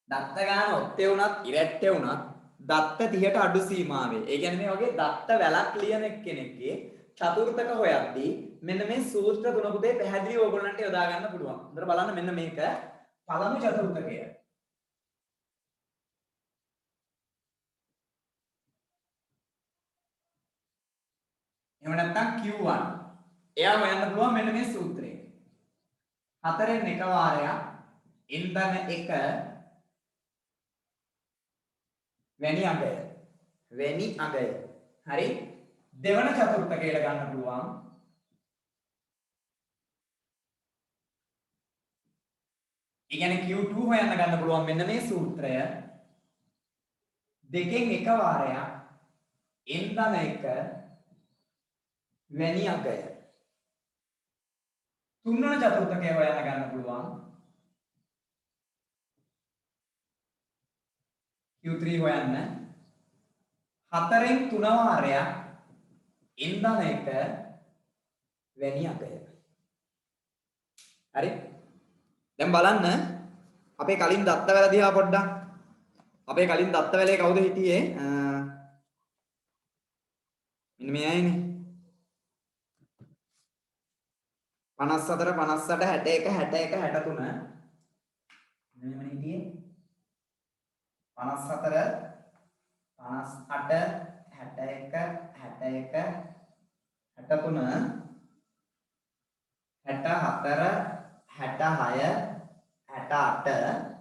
දත්ත ගාන ඔත්තේ වුණත් ඉරැට්ටේ වුණත් දත්ත 30ට අඩු සීමාවේ. ඒ කියන්නේ මේ වගේ දත්ත වැලක් ලියන කෙනෙක්ගේ චතුර්ථක හොයද්දී මෙන්න මේ සූත්‍ර තුන පුතේ පැහැදිලිව ඕගොල්ලන්ට යොදා ගන්න පුළුවන්. හොඳට බලන්න මෙන්න මේක පළමු චතුර්ථකය. එහෙම නැත්නම් Q1. එයා හොයන්න පුළුවන් මෙන්න මේ සූත්‍රයෙන්. හතරෙන් එක වාරයක් ඉන්ධන එක වැනි අගය. වැනි අගය. හරි. දෙවන චතුර්ථකයට ගන්න පුළුවන්. ඒ කියන්නේ Q2 හොයන්න ගන්න පුළුවන් මෙන්න මේ සූත්‍රය. දෙකෙන් එක වාරයක් ඉන්ධන එක වැනි අගය. තුන්වන චතුර්ථකය හොයන්න ගන්න පුළුවන්. Q3 හොයන්න. හතරෙන් තුන වාරයක් ඉන්ධන එක වැනි අගය. හරි. දැන් බලන්න අපේ කලින් දත්තවැල දිහා පොඩ්ඩක්. අපේ කලින් දත්තවැලේ කවුද හිටියේ? මෙන්න මේ අයනේ. 54 58 61 63 මෙන්න හිටියේ 54 58 61 63 64 66 68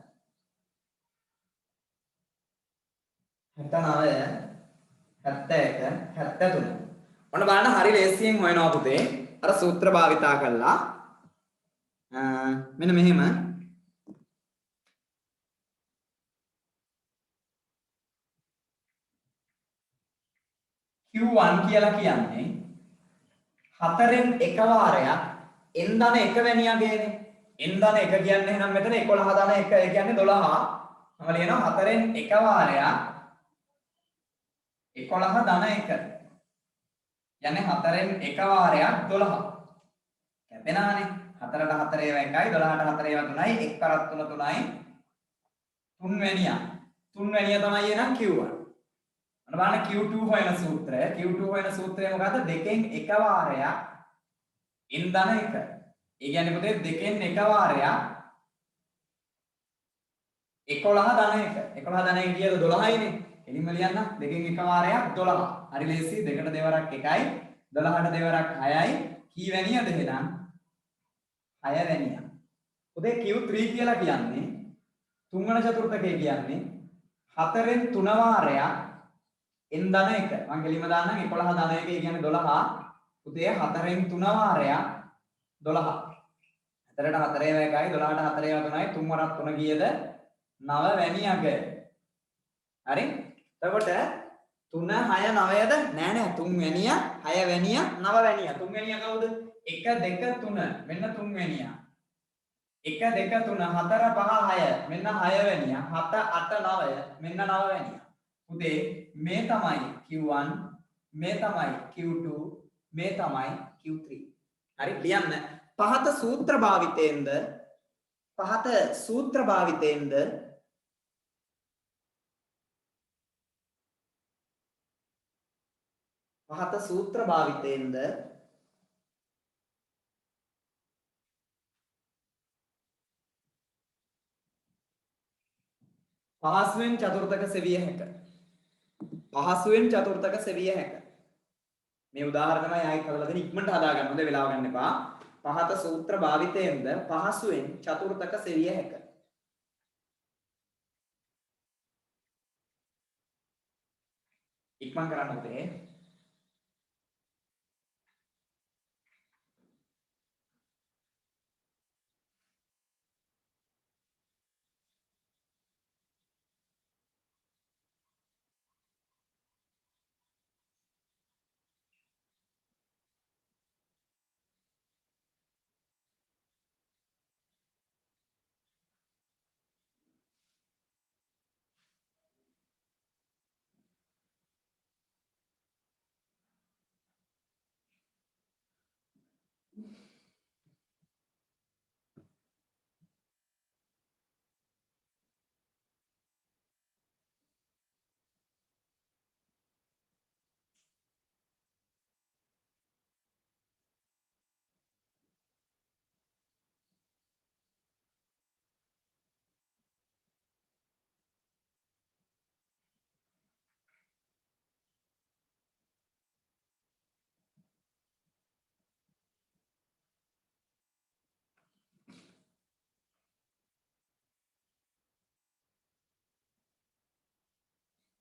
79 71 73 ඔන්න බලන්න හරි ලේසියෙන් හොයනවා පුතේ අර සූත්‍ර භාවිතා කළා මෙන්න මෙහෙම Q1 කියලා කියන්නේ හතරෙන් එක වාරයක් ඉන්ධන එක වැනි අගයනේ ඉන්ධන එක කියන්නේ එහෙනම් මෙතන 11 ධන 1 ඒ කියන්නේ 12 මම ලියනවා හතරෙන් එක වාරයක් 11 ධන 1 යන්නේ හතරෙන් එක වාරයක් 12 කැපෙනානේ 4ට 4 ඒවා 1යි 12ට 4 ඒවා 3යි 1 කරත් 3 3යි 3 වැනියා 3 වැනියා තමයි එනම් Q1 අන්න බලන්න Q2 හොයන සූත්‍රය Q2 හොයන සූත්‍රය මොකද්ද දෙකෙන් එක වාරයක් ඉන්ධන එක ඒ කියන්නේ පුතේ දෙකෙන් එක වාරයක් 11 ධන 1 11 ධන 1 කියද 12යිනේ එලින්ම ලියන්න දෙකෙන් එක වාරයක් 12 හරි ලේසි දෙකට දෙවරක් 1යි 12ට දෙවරක් 6යි කී වැනියද එහෙනම් 6 වැනියා පුතේ Q3 කියලා කියන්නේ තුන්වන චතුර්ථකය කියන්නේ හතරෙන් තුන වාරයක් ඉන්ධන එක මම කෙලින්ම දාන්නම් 11 ධන 1 කියන්නේ 12 පුතේ හතරෙන් තුන වාරයක් 12 හතරට 4 ඒවා 1යි 12ට 4 ඒවා 3යි 3 වරක් 3 කීයද 9 වැනි අගය හරි එතකොට 3 6 9ද නෑ නෑ 3 වැනියා 6 වැනියා 9 වැනියා 3 වැනියා කවුද 1 2 3 මෙන්න 3 වැනියා 1 2 3 4 5 6 මෙන්න 6 වැනියා 7 8 9 මෙන්න 9 වැනියා පුතේ මේ තමයි Q1 මේ තමයි Q2 මේ තමයි Q3 හරි ලියන්න පහත සූත්‍ර භාවිතයෙන්ද පහත සූත්‍ර භාවිතයෙන්ද පහත සූත්‍ර භාවිතයෙන්ද පහසුවෙන් චතුර්ථක සෙවිය හැක පහසුවෙන් චතුර්ථක සෙවිය හැක මේ උදාහරණමයි ආයි කරලා දෙන ඉක්මනට හදා ගන්න හොඳ වෙලාව ගන්න එපා පහත සූත්‍ර භාවිතයෙන්ද පහසුවෙන් චතුර්ථක සෙවිය හැක ඉක්මන් කරන්න පුතේ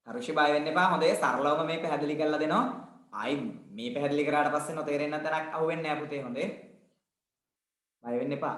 අරුෂි බය වෙන්න එපා. හොඳේ සරලවම මේ පැහැදිලි කරලා දෙනවා. ආයි මේ පැහැදිලි කරාට පස්සේ නොතේරෙන්න තැනක් අහුවෙන්නේ නැහැ පුතේ. හොඳේ. බය වෙන්න එපා.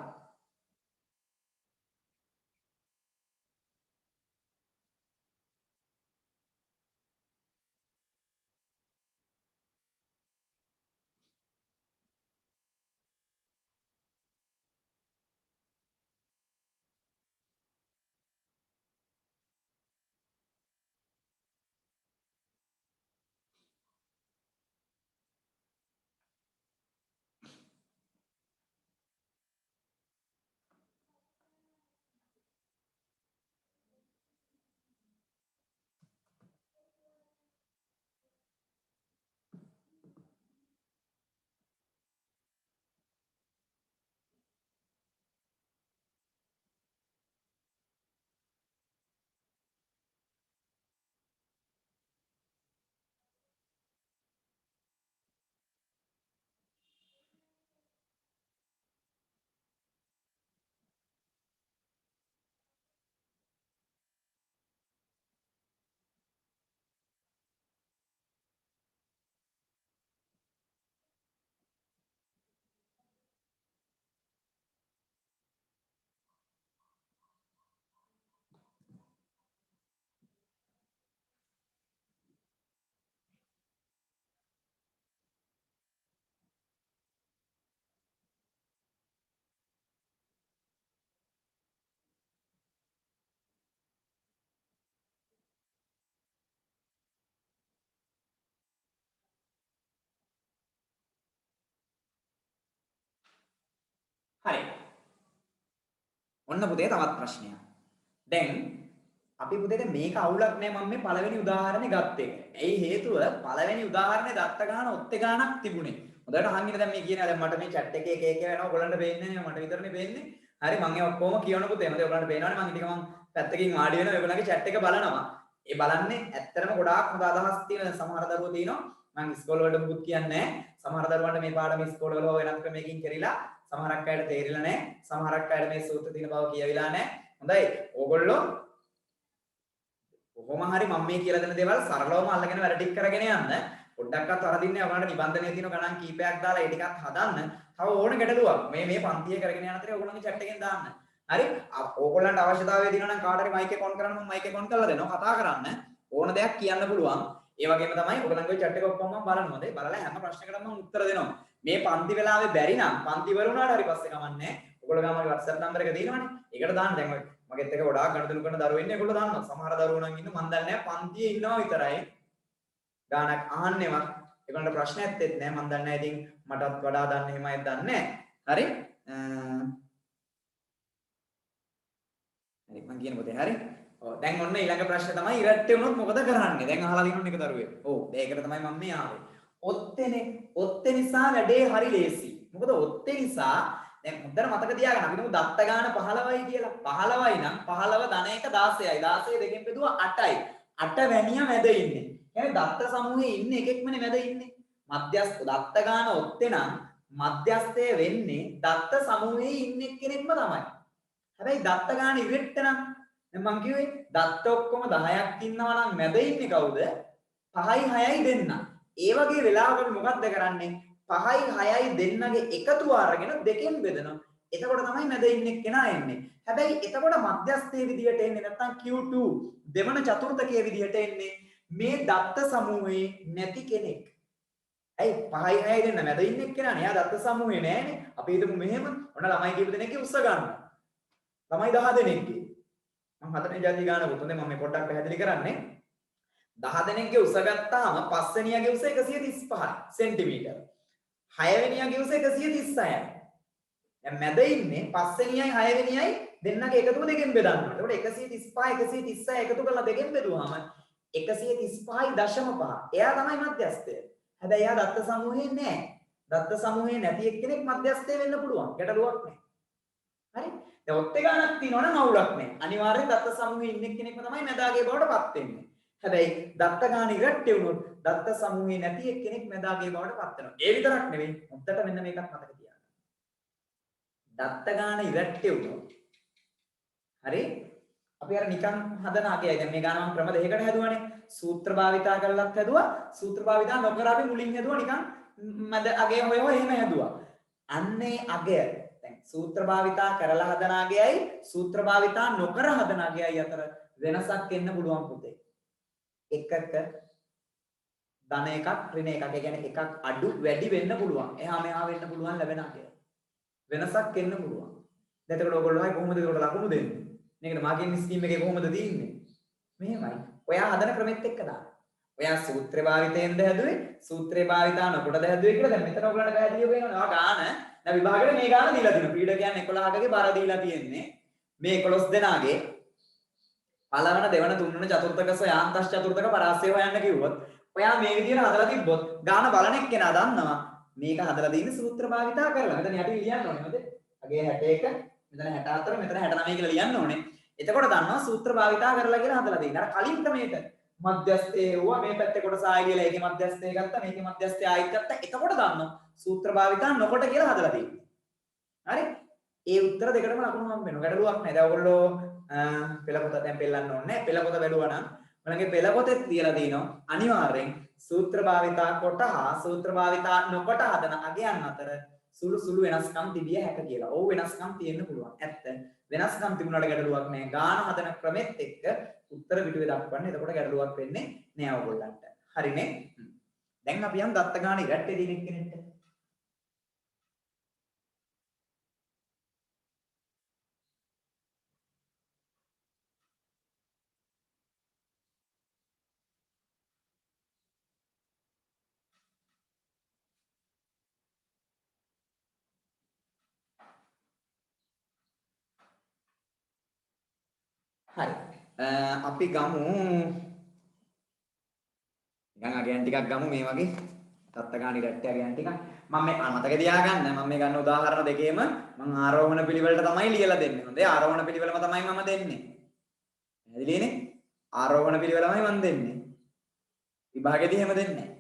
හරි. ඔන්න පුතේ තවත් ප්‍රශ්නයක්. දැන් අපි පුතේ මේක අවුලක් නෑ මම මේ පළවෙනි උදාහරණේ ගත්ත එක. ඇයි හේතුව පළවෙනි උදාහරණේ දත්ත ගන්න ඔත්තේ ගානක් තිබුණේ. හොඳට අහන් ඉන්න දැන් මේ කියන දැන් මට මේ chat එකේ එක එක වෙනවා ඔයගලන්ට පේන්නේ නෑ මට විතරනේ පේන්නේ. හරි මම ඒ ඔක්කොම කියවන පුතේ. හොඳයි ඔයගලන්ට පේනවනේ මම ටික මම පැත්තකින් වාඩි වෙනවා ඔයගලන්ගේ chat එක බලනවා. ඒ බලන්නේ ඇත්තටම ගොඩාක් හොඳ අදහස් තියෙන සමහර දරුවෝ තියෙනවා. මම ඉස්කෝල වලට මුකුත් කියන්නේ නෑ. සමහර දරුවන්ට මේ පාඩම ඉස්කෝල වල වෙනත් ක්‍රමයකින් කරලා සමහරක් අයට තේරිලා නෑ. සමහරක් අයට මේ සූත්‍ර තියෙන බව කියවිලා නෑ. හොඳයි. ඕගොල්ලෝ කොහොම හරි මම මේ කියලා දෙන දේවල් සරලවම අල්ලගෙන වැඩ ටික කරගෙන යන්න. පොඩ්ඩක්වත් වරදින්නේ ඔයාලට නිබන්ධනයේ තියෙන ගණන් කීපයක් දාලා ඒ ටිකත් හදන්න. තව ඕන ගැටලුවක් මේ පන්තිය කරගෙන යන අතරේ ඕගොල්ලන්ගේ chat එකෙන් දාන්න. හරි? ඕගොල්ලන්ට අවශ්‍යතාවය තියෙනවා නම් කාට හරි මයික් එක ඔන් කරන්න මම මයික් එක ඔන් කරලා දෙනවා. කතා කරන්න. ඕන දෙයක් කියන්න පුළුවන්. ඒ වගේම තමයි ඔයගොල්ලන්ගේ chat එක ඔක්කොම මම බලනවා. හොඳයි. බලලා හැම ප්‍රශ්නයකටම මම උත්තර දෙනවා. මේ පන්ති වෙලාවේ බැරි නම් පන්ති ඉවර වුණාට හරි පස්සේ කමන්නේ. ඔයගොල්ලෝ ගාමගේ WhatsApp නම්බර එක තියෙනවනේ. ඒකට දාන්න දැන් ඔය මගෙත් එක ගොඩාක් ගණදෙනු කරන දරුවෝ ඉන්නේ. ඒගොල්ලෝ දන්නවා. සමහර දරුවෝ නම් ඉන්න මන් දන්නේ නැහැ පන්තියේ ඉන්නවා විතරයි. ගානක් අහන්නේවත්. ඒගොල්ලන්ට ප්‍රශ්න ඇත්තෙත් නැහැ. මන් දන්නේ නැහැ. ඉතින් මටත් වඩා දන්නේ එහෙමයි දන්නේ නැහැ. හරි? හරි මං කියන පොතේ හරි. ඔව් දැන් ඔන්න ඊළඟ ප්‍රශ්නේ තමයි ඉරට්ටේ වුණොත් මොකද කරන්නේ? දැන් අහලා දිනුන එක දරුවේ. ඔව් ඒකට තමයි මම මේ ආවේ. ඔත්තේනේ. ඔත්තේ නිසා වැඩේ හරි ලේසි. මොකද ඔත්තේ නිසා දැන් හොඳට මතක තියාගන්න අපි හිතමු දත්ත ගාන 15යි කියලා. 15යි නම් 15 ධන 1 16යි. 16 දෙකෙන් බෙදුවා 8යි. 8 වැනියා මැද ඉන්නේ. يعني දත්ත සමූහයේ ඉන්න එකෙක්මනේ මැද ඉන්නේ. මධ්‍යස්ථ දත්ත ගාන ඔත්තේ නම් මධ්‍යස්ථය වෙන්නේ දත්ත සමූහයේ ඉන්න එක්කෙනෙක්ම තමයි. හැබැයි දත්ත ගාන ඉරෙට්ට නම් දැන් මං කිව්වේ දත්ත ඔක්කොම 10ක් ඉන්නවා නම් මැද ඉන්නේ කවුද? 5යි 6යි දෙන්න. ඒ වගේ වෙලාවකට මොකක්ද කරන්නේ? 5යි 6යි දෙන්නගේ එකතුව අරගෙන දෙකෙන් බෙදනවා. එතකොට තමයි මැද ඉන්නේ කෙනා එන්නේ. හැබැයි එතකොට මධ්‍යස්ථයේ විදියට එන්නේ නැත්නම් Q2 දෙවන චතුර්ථකයේ විදියට එන්නේ මේ දත්ත සමූහයේ නැති කෙනෙක්. ඇයි 5යි 6යි දෙන්න මැද ඉන්නේ කෙනානේ. එයා දත්ත සමූහයේ නෑනේ. අපි හිතමු මෙහෙම. ඔන්න ළමයි කීප දෙනෙක්ගේ උස්ස ගන්න. ළමයි 10 දෙනෙක්ගේ. මම හතරේ ජාති ගාන පුතුනේ මම මේ පොඩ්ඩක් පැහැදිලි කරන්නේ. 10 දෙනෙක්ගේ උස ගත්තාම පස්වෙනියාගේ උස 135 සෙන්ටිමීටර. 6 වෙනියාගේ උස 136යි. දැන් මැද ඉන්නේ පස්වෙනියයි 6 වෙනියයි දෙන්නගේ එකතුව දෙකෙන් බෙදන්න. එතකොට 135 136 එකතු කරලා දෙකෙන් බෙදුවාම 135.5. එයා තමයි මධ්‍යස්ථය. හැබැයි එයා දත්ත සමූහයේ නෑ. දත්ත සමූහයේ නැති එක්කෙනෙක් මධ්‍යස්ථය වෙන්න පුළුවන්. ගැටලුවක් නෑ. හරි? දැන් ඔත්තේ ගානක් තියෙනවනම් අවුලක් නෑ. අනිවාර්යෙන් දත්ත සමූහයේ ඉන්න එක්කෙනෙක්ම තමයි මැදාගේ බවට පත් වෙන්නේ. හැබැයි දත්ත ගාන ඉරට්ටේ වුණොත් දත්ත සමූහයේ නැති එක්කෙනෙක් මැදාගේ බවට පත් වෙනවා. ඒ විතරක් නෙවෙයි. හොඳට මෙන්න මේකත් මතක තියාගන්න. දත්ත ගාන ඉරට්ටේ වුණොත් හරි අපි අර නිකන් හදන අගයයි දැන් මේ ගාන මම ක්‍රම දෙකකට හැදුවානේ. සූත්‍ර භාවිතා කරලත් හැදුවා. සූත්‍ර භාවිතා නොකර අපි මුලින් හැදුවා නිකන් මැද අගය හොය හොය එහෙම හැදුවා. අන්නේ අගය දැන් සූත්‍ර භාවිතා කරලා හදන අගයයි සූත්‍ර භාවිතා නොකර හදන අගයයි අතර වෙනසක් එන්න පුළුවන් පුතේ. එකක ධන එකක් ඍණ එකක්. ඒ කියන්නේ එකක් අඩු වැඩි වෙන්න පුළුවන්. එහා මෙහා වෙන්න පුළුවන් ලැබෙන අගය. වෙනසක් එන්න පුළුවන්. දැන් එතකොට ඔයගොල්ලෝ අය කොහොමද ඒකට ලකුණු දෙන්නේ? මේකට මාකින් ස්කීම් එකේ කොහොමද තියෙන්නේ? මෙහෙමයි. ඔයා හදන ක්‍රමෙත් එක්ක දාන්න. ඔයා සූත්‍රේ භාවිතයෙන්ද හැදුවේ සූත්‍රේ භාවිතා නොකොටද හැදුවේ කියලා දැන් මෙතන ඔයගොල්ලන්ට පැහැදිලිව වෙනවා. ඔයා ගාන දැන් විභාගෙට මේ ගාන දීලා තියෙනවා. ක්‍රීඩකයන් 11කගේ බර දීලා තියෙන්නේ. මේ 11 දෙනාගේ පළවන දෙවන තුන්වන චතුර්ථක සයාන්තස් චතුර්ථක පරාසය හොයන්න කිව්වොත් ඔයා මේ විදිහට හදලා තිබ්බොත් ගාන බලන එක්කෙනා දන්නවා මේක හදලා තියෙන්නේ සූත්‍ර භාවිතා කරලා. මෙතන යටින් ලියන්න ඕනේ නේද? අගේ 61 මෙතන 64 මෙතන 69 කියලා ලියන්න ඕනේ. එතකොට දන්නවා සූත්‍ර භාවිතා කරලා කියලා හදලා තියෙන්නේ. අර කලින් ක්‍රමයට මධ්‍යස්ථයේ වුණා මේ පැත්තේ කොටස ආයි කියලා ඒකේ මධ්‍යස්ථය ගත්තා මේකේ මධ්‍යස්ථය ආයිත් ගත්තා. එතකොට දන්නවා සූත්‍ර භාවිතා නොකොට කියලා හදලා තියෙන්නේ. හරි? ඒ උත්තර දෙකටම ලකුණු හම්බ වෙනවා. ගැටලුවක් නැහැ. දැන් ඔයගොල්ලෝ පෙළ පොත දැන් පෙළන්න ඕනේ නැහැ. පෙළ පොත බැලුවා නම් ඔයගොල්ලන්ගේ පෙළ පොතේ තියලා තියෙනවා අනිවාර්යෙන් සූත්‍ර භාවිතා කොට හා සූත්‍ර භාවිතා නොකොට හදන අගයන් අතර සුළු වෙනස්කම් තිබිය හැක කියලා. ඕ වෙනස්කම් තියෙන්න පුළුවන්. ඇත්ත. වෙනස්කම් තිබුණාට ගැටලුවක් නැහැ. ගාන හදන ක්‍රමෙත් එක්ක උත්තර පිටුවේ දක්වන්න. එතකොට ගැටලුවක් වෙන්නේ නෑ ඔයගොල්ලන්ට. හරිනේ? දැන් අපි යම් දත්ත ගාන ඉරට්ටේ දින එක්කෙනෙක්ට. හරි. අපි ගමු නිකන් අගයන් ටිකක් ගමු මේ වගේ තත්ත ගාන ඉරට්ටේ අගයන් ටිකක්. මම මේ අමතක තියාගන්න. මම මේ ගන්න උදාහරණ දෙකේම මම ආරෝහණ පිළිවෙලට තමයි ලියලා දෙන්නේ. හොඳේ ආරෝහණ පිළිවෙලම තමයි මම දෙන්නේ. පැහැදිලිනේ? ආරෝහණ පිළිවෙලමයි මම දෙන්නේ. විභාගෙදී එහෙම දෙන්නේ නැහැ.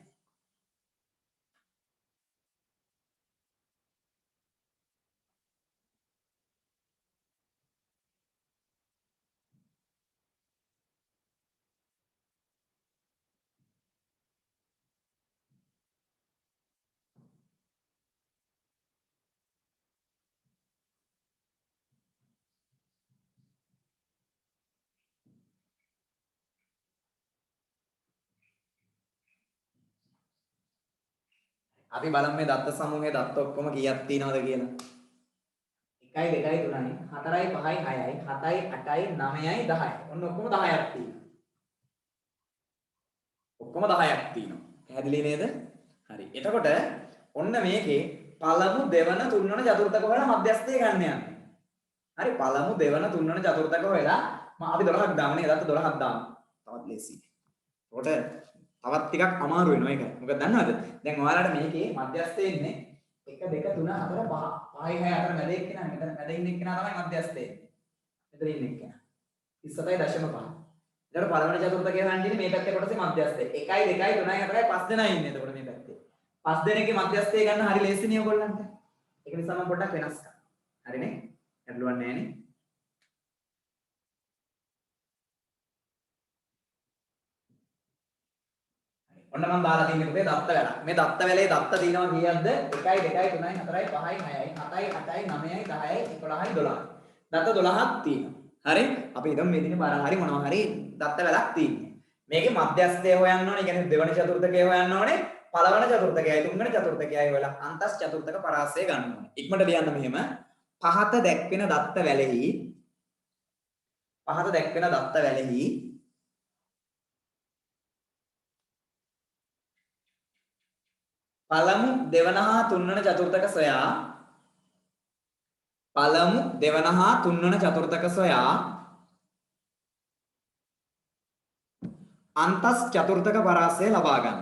අපි බලමු මේ දත්ත සමූහයේ දත්ත ඔක්කොම කීයක් තියෙනවද කියලා. 1 2 3 4 5 6යි 7යි 8යි 9යි 10යි. ඔන්න ඔක්කොම 10ක් තියෙනවා. ඔක්කොම 10ක් තියෙනවා. පැහැදිලි නේද? හරි. එතකොට ඔන්න මේකේ පළමු දෙවන තුන්වන චතුර්ථක හොයලා මධ්‍යස්ථය ගන්න යන්නේ. හරි පළමු දෙවන තුන්වන චතුර්ථක හොයලා අපි 12ක් දාමනේ. එදාට 12ක් දාමු. තවත් ලේසි. ඒකට තවත් ටිකක් අමාරු වෙනවා ඒක. මොකද දන්නවද? දැන් ඔයාලට මේකේ මධ්‍යස්ථය ඉන්නේ 1 2 3 4 5 5 6 4 මැද එක්කෙනා මෙතන මැද ඉන්න එක්කෙනා තමයි මධ්‍යස්ථය. මෙතන ඉන්න එක්කෙනා 37.5. ඊට පළවෙනි චතුර්ථකය හංගින්නේ මේ පැත්තේ කොටසේ මධ්‍යස්ථය. 1 2 3 4 5 දෙනා ඉන්නේ එතකොට මේ පැත්තේ. 5 දෙනෙක්ගේ මධ්‍යස්ථය ගන්න හරි ලේසිනේ ඔයගොල්ලන්ට. ඒක නිසා මම පොඩ්ඩක් වෙනස් කරනවා. හරිනේ? ගැටලුවක් නැහැ නේ. ඔන්න මම දාලා තියෙන්නේ පුතේ දත්ත වැඩක්. මේ දත්ත වැලේ දත්ත තියෙනවා කීයක්ද? 1 2 3 4 5 6යි 7යි 8යි 9යි 10යි 11යි 12යි. දත්ත 12ක් තියෙනවා. හරි? අපි හිතමු මේ දිනේ බර හරි මොනවා හරි දත්ත වැලක් තියෙනවා. මේකේ මධ්‍යස්ථය හොයන්න ඕනේ. කියන්නේ දෙවන චතුර්ථකය හොයන්න ඕනේ. පළවන චතුර්ථකයයි තුන්වන චතුර්ථකයයි හොයලා අන්තස් චතුර්ථක පරාසය ගන්න ඕනේ. ඉක්මනට ලියන්න මෙහෙම. පහත දැක්වෙන දත්ත වැලෙහි පළමු දෙවන හා තුන්වන චතුර්ථක සොයා අන්තස් චතුර්ථක පරාසය ලබා ගන්න.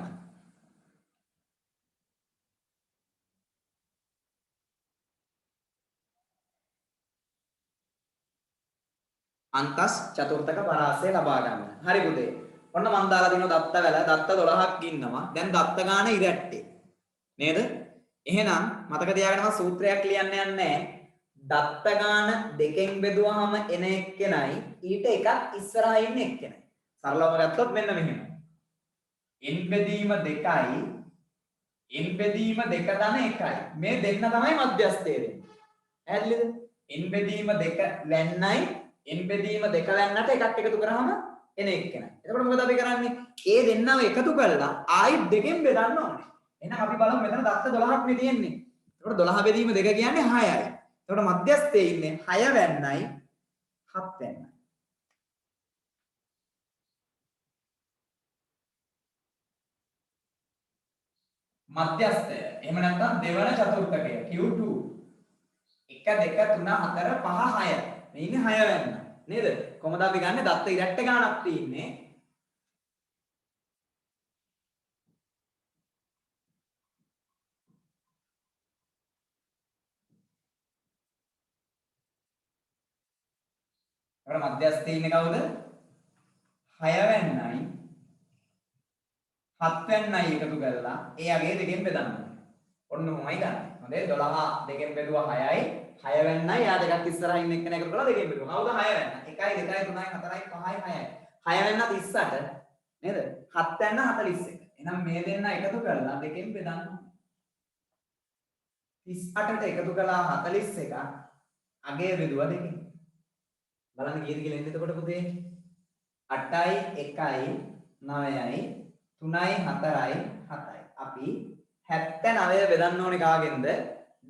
අන්තස් චතුර්ථක පරාසය ලබා ගන්න. හරි පුතේ. ඔන්න මම දාලා දිනන දත්ත වැල දත්ත 12ක් ඉන්නවා. දැන් දත්ත ගාන ඉරැට්ටේ. නේද? එහෙනම් මතක තියාගන්න මම සූත්‍රයක් ලියන්න යන්නේ නැහැ. දත්ත ගාන දෙකෙන් බෙදුවාම එන එක්කෙනයි ඊට එකක් ඉස්සරහා ඉන්න එක්කෙනයි. සරලවම ගත්තොත් මෙන්න මෙහෙම. n බෙදීම 2යි n බෙදීම 2 ධන 1යි. මේ දෙන්න තමයි මධ්‍යස්ථය වෙන්නේ. පැහැදිලිද? n බෙදීම 2 වැන්නයි n බෙදීම 2 වැන්නට එකක් එකතු කරාම එන එක්කෙනයි. එතකොට මොකද අපි කරන්නේ? ඒ දෙන්නව එකතු කරලා ආයි දෙකෙන් බෙදන්න ඕනේ. එහෙනම් අපි බලමු මෙතන දත්ත 12ක් නේ තියෙන්නේ. එතකොට 12 බෙදීම 2 කියන්නේ 6යි. එතකොට මධ්‍යස්ථයේ ඉන්නේ 6 වැන්නයි 7 වැන්නයි. මධ්‍යස්ථය. එහෙම නැත්නම් දෙවන චතුර්ථකය Q2. 1 2 3 4 5 6. මේ ඉන්නේ 6 වැන්න. නේද? කොහොමද අපි ගන්නෙ? දත්ත ඉරට්ට ගානක් තියෙන්නේ. අපේ මධ්‍යස්ථයේ ඉන්නේ කවුද? 6 වැන්නයි 7 වැන්නයි එකතු කරලා ඒ අගේ දෙකෙන් බෙදන්න. ඔන්න ඔහොමයි ගන්න. හොඳේ 12 දෙකෙන් බෙදුවා 6යි 6 වැන්නයි යා දෙකක් ඉස්සරහින් ඉන්න එක්කෙනා එකතු කරලා දෙකෙන් බෙදුවා. කවුද 6 වැන්න? 1යි 2යි 3යි 4යි 5යි 6යි. 6 වැන්න 38 නේද? 7 වැන්න 41. එහෙනම් මේ දෙන්න එකතු කරලා දෙකෙන් බෙදන්න. 38ට එකතු කළා 41ක් අගේ බෙදුවා දෙකෙන්. බලන්න කීයද කියලා එන්නේ එතකොට පුතේ 8යි 1යි 9යි 3යි 4යි 7යි අපි 79 බෙදන්න ඕනේ කාගෙන්ද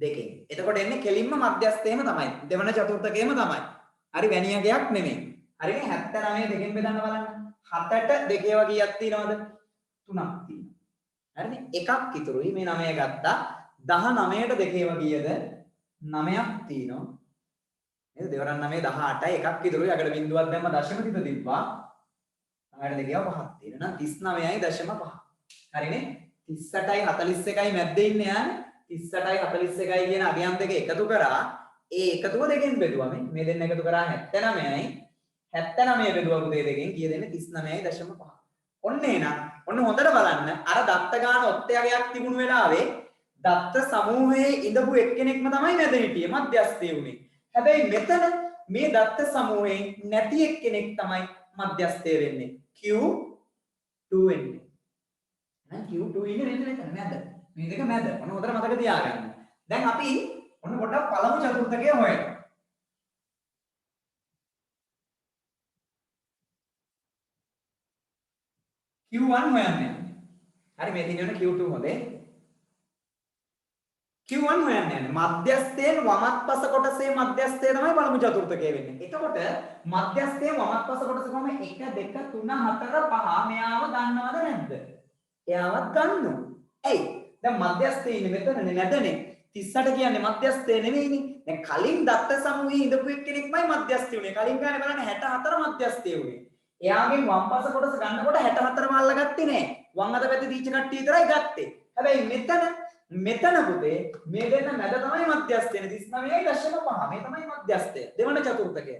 දෙකෙන්. එතකොට එන්නේ කෙලින්ම මධ්‍යස්ථයේම තමයි. දෙවන චතුර්ථකයේම තමයි. හරි වැණියගයක් නෙමෙයි. හරිනේ 79 දෙකෙන් බෙදන්න බලන්න. 7ට දෙකේ වගේක් තියෙනවද? 3ක් තියෙනවා. හරිනේ එකක් ඉතුරුයි මේ 9 ගත්තා. 19ට දෙකේ වගේද 9ක් තියෙනවා. නේද? දෙවරන් 9 18යි එකක් ඉතුරුයි. අගට බිඳුවක් දැම්ම දශම තිත තිබ්බා. 9ට දෙකේව 5ක් තියෙනවා. 39.5. හරිනේ? 38යි 41යි මැද්දේ ඉන්නේ යානේ. 38යි 41යි කියන අගයන් දෙක එකතු කරා ඒ එකතුව දෙකෙන් බෙදුවා මේ දෙන්න එකතු කරා 79යි 79 බෙදුවා පුතේ දෙකෙන් කීය දෙන්නේ 39.5. ඔන්න එහෙනම් ඔන්න හොඳට බලන්න අර දත්ත ගාන ඔත්තයගයක් තිබුණු වෙලාවේ දත්ත සමූහයේ ඉඳපු එක්කෙනෙක්ම තමයි මැද හිටියේ මධ්‍යස්ථය උනේ. හැබැයි මෙතන මේ දත්ත සමූහයෙන් නැති එක්කෙනෙක් තමයි මධ්‍යස්ථය වෙන්නේ. Q2 වෙන්නේ. එහෙනම් Q2 ඉන්නේ මෙතන මැද. මේ දෙක මැද. ඔන්න හොඳට මතක තියාගන්න. දැන් අපි ඔන්න පොඩ්ඩක් පළමු චතුර්ථකය හොයමු. Q1 හොයන්නේ. හරි මේ තියෙන්නේ Q2 හොඳේ. Q1 හොයන්නේ. මධ්‍යස්ථයෙන් වමත් පස කොටසේ මධ්‍යස්ථය තමයි පළමු චතුර්ථකය වෙන්නේ. එතකොට මධ්‍යස්ථයෙන් වමත් පස කොටස කොහම 1 2 3 4 5 මෙයාව ගන්නවද නැද්ද? එයාවත් ගන්නවා. ඇයි? දැන් මධ්‍යස්ථයේ ඉන්නේ මෙතනනේ නැදනේ 38 කියන්නේ මධ්‍යස්ථය නෙවෙයිනේ. දැන් කලින් දත්ත සමූහයේ ඉඳපු එක්කෙනෙක්මයි මධ්‍යස්ථය උනේ. කලින් ගානේ බලන්න 64 මධ්‍යස්ථය උනේ. එයාගෙන් වම් පස කොටස ගන්නකොට 64ම අල්ලගත්තේ නෑ. වම් අත පැත්තේ දීච්ච කට්ටිය විතරයි ගත්තේ. හැබැයි මෙතන පුතේ මේ දෙන්න මැද තමයි මධ්‍යස්ථය. 39.5 මේ තමයි මධ්‍යස්ථය. දෙවන චතුර්ථකය.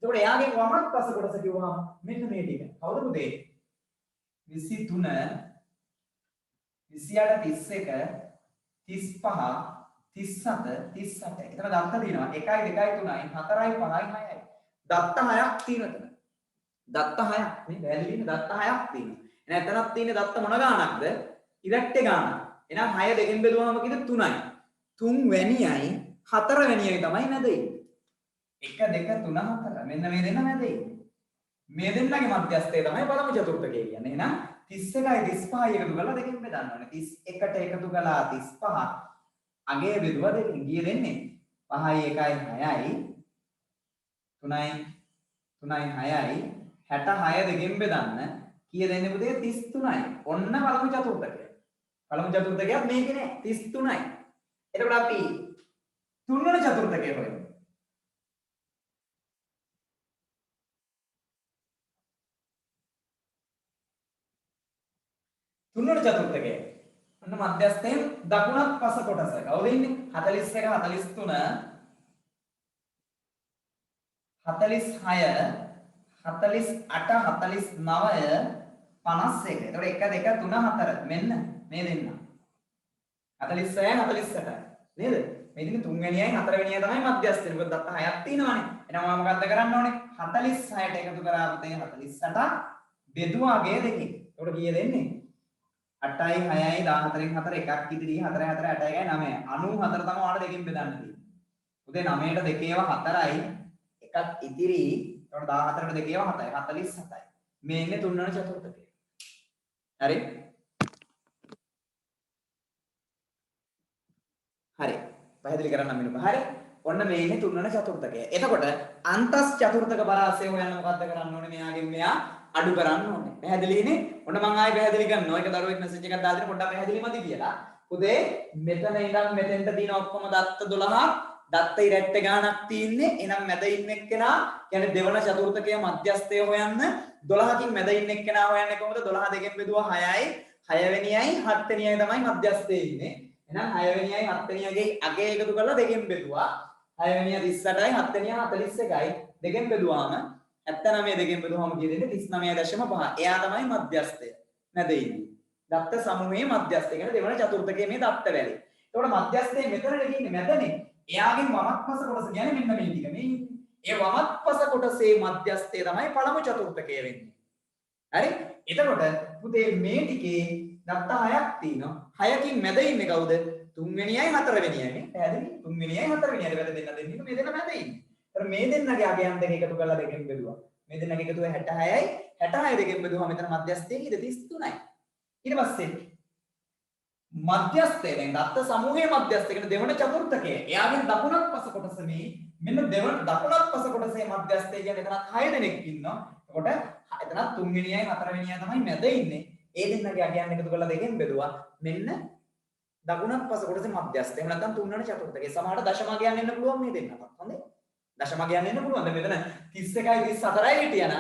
එතකොට එයාගෙන් වමත් පස කොටස කිව්වම මෙන්න මේ ටික. කවුද පුතේ? 23 28 31 35 37 38. එතන දත්ත තියෙනවා 1යි 2යි 3යි 4යි 5යි 6යි. දත්ත 6ක් තියෙනවා එතන. දත්ත 6ක් මේ වැලින්නේ දත්ත 6ක් තියෙනවා. එහෙනම් එතනක් තියෙන්නේ දත්ත මොන ගානක්ද? ඉරට්ටේ ගානක්. එහෙනම් 6 දෙකෙන් බෙදුවම කිව්ද 3යි. 3 වැනියයි 4 වැනියයි තමයි මැද ඉන්නේ. 1 2 3 4 මෙන්න මේ දෙන්න මැද ඉන්නේ. මේ දෙන්නගේ මධ්‍යස්ථය තමයි පළමු චතුර්ථකය කියන්නේ. එහෙනම් 31යි 35යි එකතු කරලා දෙකෙන් බෙදන්න ඕනේ. 31ට එකතු කළා 35 අගේ බෙදුවා දෙකෙන් ගිය දෙන්නේ 5යි 1යි 6යි 3යි 6යි 66 දෙකෙන් බෙදන්න කීය දෙන්නේ පුතේ 33යි. ඔන්න පළමු චතුර්ථකය. පළමු චතුර්ථකයක් මේකේ නෑ 33යි. එතකොට අපි තුන්වෙනි චතුර්ථකය හොයමු. තුන්වෙනි චතුර්ථකය. අන්න මධ්‍යස්ථයෙන් දකුණත් පස කොටස. කවුද ඉන්නේ? 41 43 46 48 49 51. එතකොට 1 2 3 4 මෙන්න මේ දෙන්න. 46 48 නේද? මේ දින තුන්වෙනියයි හතරවෙනියයි තමයි මධ්‍යස්ථය. මොකද දත්ත 6ක් තියෙනවානේ. එහෙනම් මම මොකද්ද කරන්න ඕනේ? 46ට එකතු කරා පුතේ 48 බෙදුවාගේ දෙකකින්. ඒකට කීයද එන්නේ? 8යි 6යි 14න් 4 එකක් ඉදිරි 4 4 8යි 9. 94 තමයි ඔයාලට දෙකෙන් බෙදන්න තියෙන්නේ. පුතේ 9ට දෙකේව 4යි එකක් ඉදිරි. ඒකට 14ට දෙකේව 7යි 47යි. මේ ඉන්නේ තුන්වන චතුර්ථකය. හරි? හරි. පැහැදිලි කරන්න මෙන්න හරි. ඔන්න මේ ඉන්නේ තුන්වන චතුර්ථකය. එතකොට අන්තස් චතුර්ථක පරාසය හොයන්න මොකද්ද කරන්න ඕනේ? මෙයාගෙන් මෙයා අඩු කරන්න ඕනේ. පැහැදිලිනේ? ඔන්න මම ආයෙ පැහැදිලි කරනවා. ඒක දරුවෙක් මැසේජ් එකක් දාලා දෙන පොඩ්ඩක් පැහැදිලිමදි කියලා. පුතේ මෙතන ඉඳන් මෙතෙන්ට තියෙන ඔක්කොම දත්ත 12ක් දත්ත ඉරට්ට ගානක් තියෙන්නේ. එහෙනම් මැද ඉන්න එක්කෙනා කියන්නේ දෙවන චතුර්ථකයේ මධ්‍යස්ථය හොයන්න 12කින් මැද ඉන්න එක්කෙනා හොයන්නේ කොහොමද? 12 දෙකෙන් බෙදුවා 6යි 6 වෙනියයි 7 වෙනියයි තමයි මධ්‍යස්ථයේ ඉන්නේ. එහෙනම් 6 වෙනියයි 7 වෙනියගේ අගේ එකතු කරලා දෙකෙන් බෙදුවා. 6 වෙනිය 38යි 7 වෙනිය 41යි දෙකෙන් බෙදුවාම 79 දෙකෙන් බෙදුවාම කියෙන්නේ 39.5. එයා තමයි මධ්‍යස්ථය. නැද ඉන්නේ. දත්ත සමූහයේ මධ්‍යස්ථය කියන්නේ දෙවන චතුර්ථකයේ මේ දත්ත වැලි. ඒකට මධ්‍යස්ථයේ මෙතනට ඉන්නේ මැදනේ. එයාගෙන් වමත්පස කොටස කියන්නේ මෙන්න මේ ටික. මේ ඒ වමත්පස කොටසේ මධ්‍යස්ථය තමයි පළමු චතුර්ථකය වෙන්නේ. හරි? එතකොට පුතේ මේ ටිකේ දත්ත 6ක් තියෙනවා. 6කින් මැද ඉන්නේ කවුද? තුන්වෙනියයි හතරවෙනියයි නේ. පැහැදිලි? තුන්වෙනියයි හතරවෙනියයි වැද දෙන්න දෙන්නේ. මේ දෙන්න මැද ඉන්නේ. ඒතර මේ දෙන්නගේ අගයන් දෙක එකතු කරලා දෙකෙන් බෙදුවා. මේ දෙන්නගේ එකතුව 66යි 66 දෙකෙන් බෙදුවා මෙතන මධ්‍යස්ථයේ ඉඳ 33යි. ඊට පස්සේ මධ්‍යස්ථය දැන් දත්ත සමූහයේ මධ්‍යස්ථය කියන දෙවන චතුර්ථකය. එයාගෙන් දකුණත් පස කොටස මේ මෙන්න දෙවන දකුණත් පස කොටසේ මධ්‍යස්ථය කියන්නේ එතනත් 6 දෙනෙක් ඉන්නවා. එතකොට එතනත් තුන්වෙනියයි හතරවෙනියයි තමයි මැද ඉන්නේ. ඒ දෙන්නගේ අගයන් එකතු කරලා දෙකෙන් බෙදුවා. මෙන්න දකුණත් පස කොටසේ මධ්‍යස්ථය. එහෙම නැත්නම් තුන්වෙනි චතුර්ථකය. සමහරට දශම අගයන් එන්න පුළුවන් මේ දෙන්නට. හොඳේ. දශම අගයන් එන්න පුළුවන්. දැන් මෙතන 31යි 34යි හිටියනම්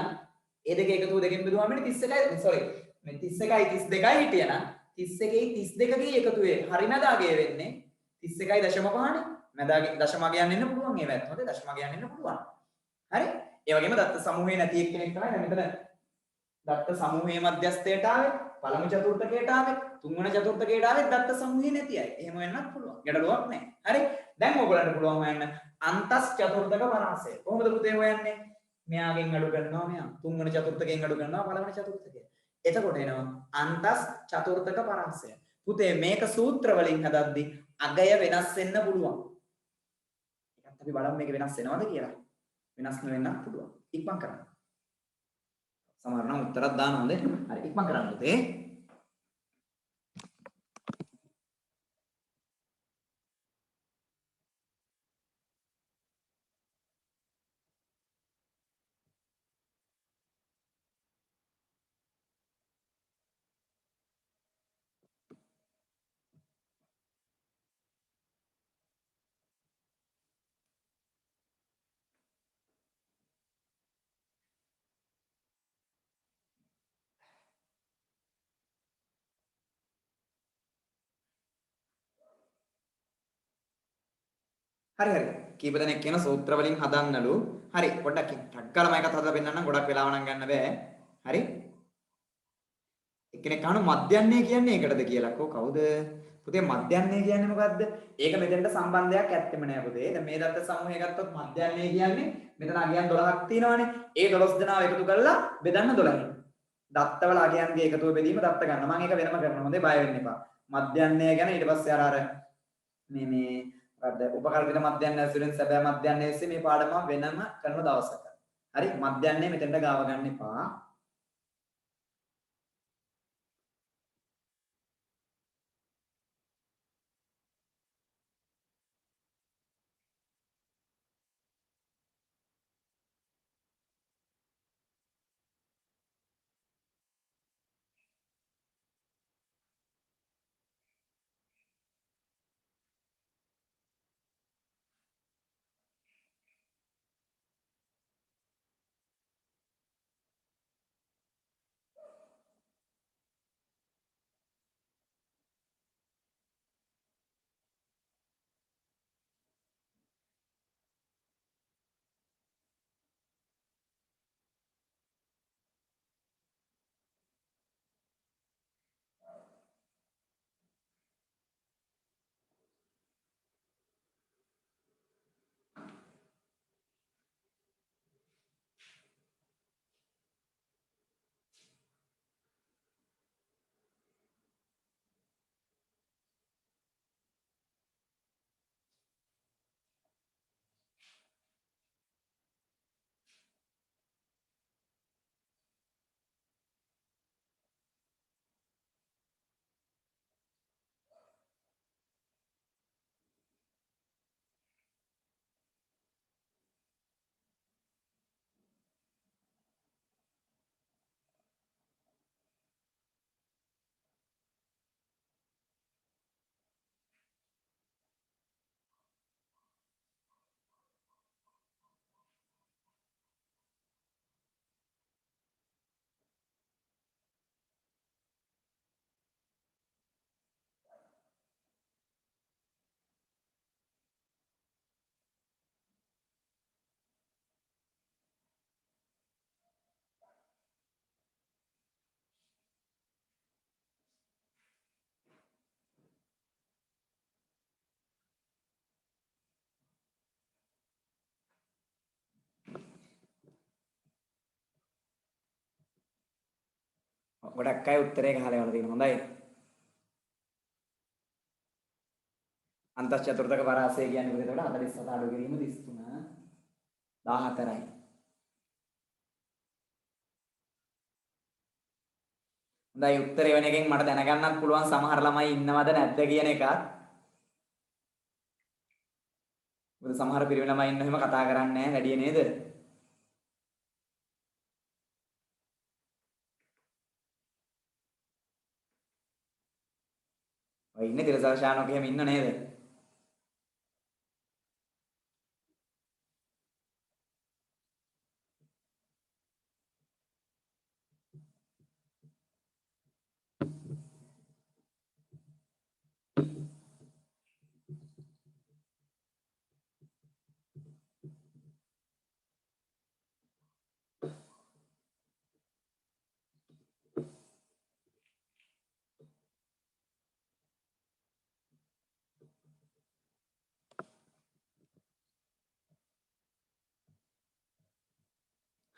ඒ දෙක එකතුව දෙකෙන් බෙදුවාම 31යි sorry මේ 31යි 32යි හිටියනම් 31යි 32ගේ එකතුවේ හරි මැදාගේ වෙන්නේ 31.5නේ. මැදාගේ දශම අගයන් එන්න පුළුවන් ඒවත්. හොඳේ දශම අගයන් එන්න පුළුවන්. හරි? ඒ වගේම දත්ත සමූහයේ නැති එක්කෙනෙක් තමයි දැන් මෙතන දත්ත සමූහයේ මධ්‍යස්ථයට ආවේ, පළමු චතුර්ථකයට ආවේ, තුන්වන චතුර්ථකයට ආවේ දත්ත සමූහයේ නැති අය. එහෙම වෙන්නත් පුළුවන්. ගැටලුවක් නැහැ. හරි? දැන් ඕගොල්ලන්ට පුළුවන් හොයන්න අන්තස් චතුර්ථක පරාසය. කොහොමද පුතේ හොයන්නේ? මෙයාගෙන් අඩු කරනවා මෙයා. තුන්වන චතුර්ථකයෙන් අඩු කරනවා පළවෙනි චතුර්ථකය. එතකොට එනවා අන්තස් චතුර්ථක පරාසය. පුතේ මේක සූත්‍ර වලින් හදද්දී අගය වෙනස් වෙන්න පුළුවන්. ඒකත් අපි බලමු මේක වෙනස් වෙනවද කියලා. වෙනස් නොවෙන්නත් පුළුවන්. ඉක්මන් කරන්න. සමහර නම් උත්තරයක් දාන්න හොඳේ. හරි ඉක්මන් කරන්න පුතේ. හරි හරි. කීප දෙනෙක් කියන සූත්‍ර වලින් හදන්නලු. හරි පොඩ්ඩක් ටක් ගාලා මම එකත් හදලා පෙන්නන්නම්. ගොඩක් වෙලාව නම් ගන්න බෑ. හරි? එක්කෙනෙක් අහනවා මධ්‍යන්නේ කියන්නේ ඒකටද කියලා. කවුද? පුතේ මධ්‍යන්නේ කියන්නේ මොකද්ද? ඒක මෙතෙන්ට සම්බන්ධයක් ඇත්තෙම නෑ පුතේ. දැන් මේ දත්ත සමූහය ගත්තොත් මධ්‍යන්නේ කියන්නේ මෙතන අගයන් 12ක් තියෙනවානේ. ඒ 12 දෙනාව එකතු කරලා බෙදන්න 12යි. දත්තවල අගයන්ගේ එකතුව බෙදීම දත්ත ගන්න. මම ඒක වෙනම කරනවා. හොඳේ බය වෙන්න එපා. මධ්‍යන්නේ ගැන ඊට පස්සේ අර මේ මොකද්ද? උපකල්පිත මධ්‍යන්නේ ඇසුරෙන් සැබෑ මධ්‍යන්නේ ඇස්සේ මේ පාඩම වෙනම කරන දවසක. හරි? මධ්‍යන්නේ මෙතෙන්ට ගාව ගන්න එපා. ගොඩක් අය උත්තරේ ගහලා යවලා තියෙනවා. හොඳයි. අන්තශ්චතුර්ථක පරාසය කියන්නේ මොකද? එතකොට 47 අඩු කිරීම 33 14යි. හොඳයි උත්තරේ වෙන එකෙන් මට දැනගන්නත් පුළුවන් සමහර ළමයි ඉන්නවද නැද්ද කියන එකත්. මොකද සමහර පිරිමි ළමයි ඉන්න එහෙම කතා කරන්නේ නැහැ වැඩි නේද? ඔය ඉන්නේ තිරසර්ෂානෝක එහෙම ඉන්න නේද?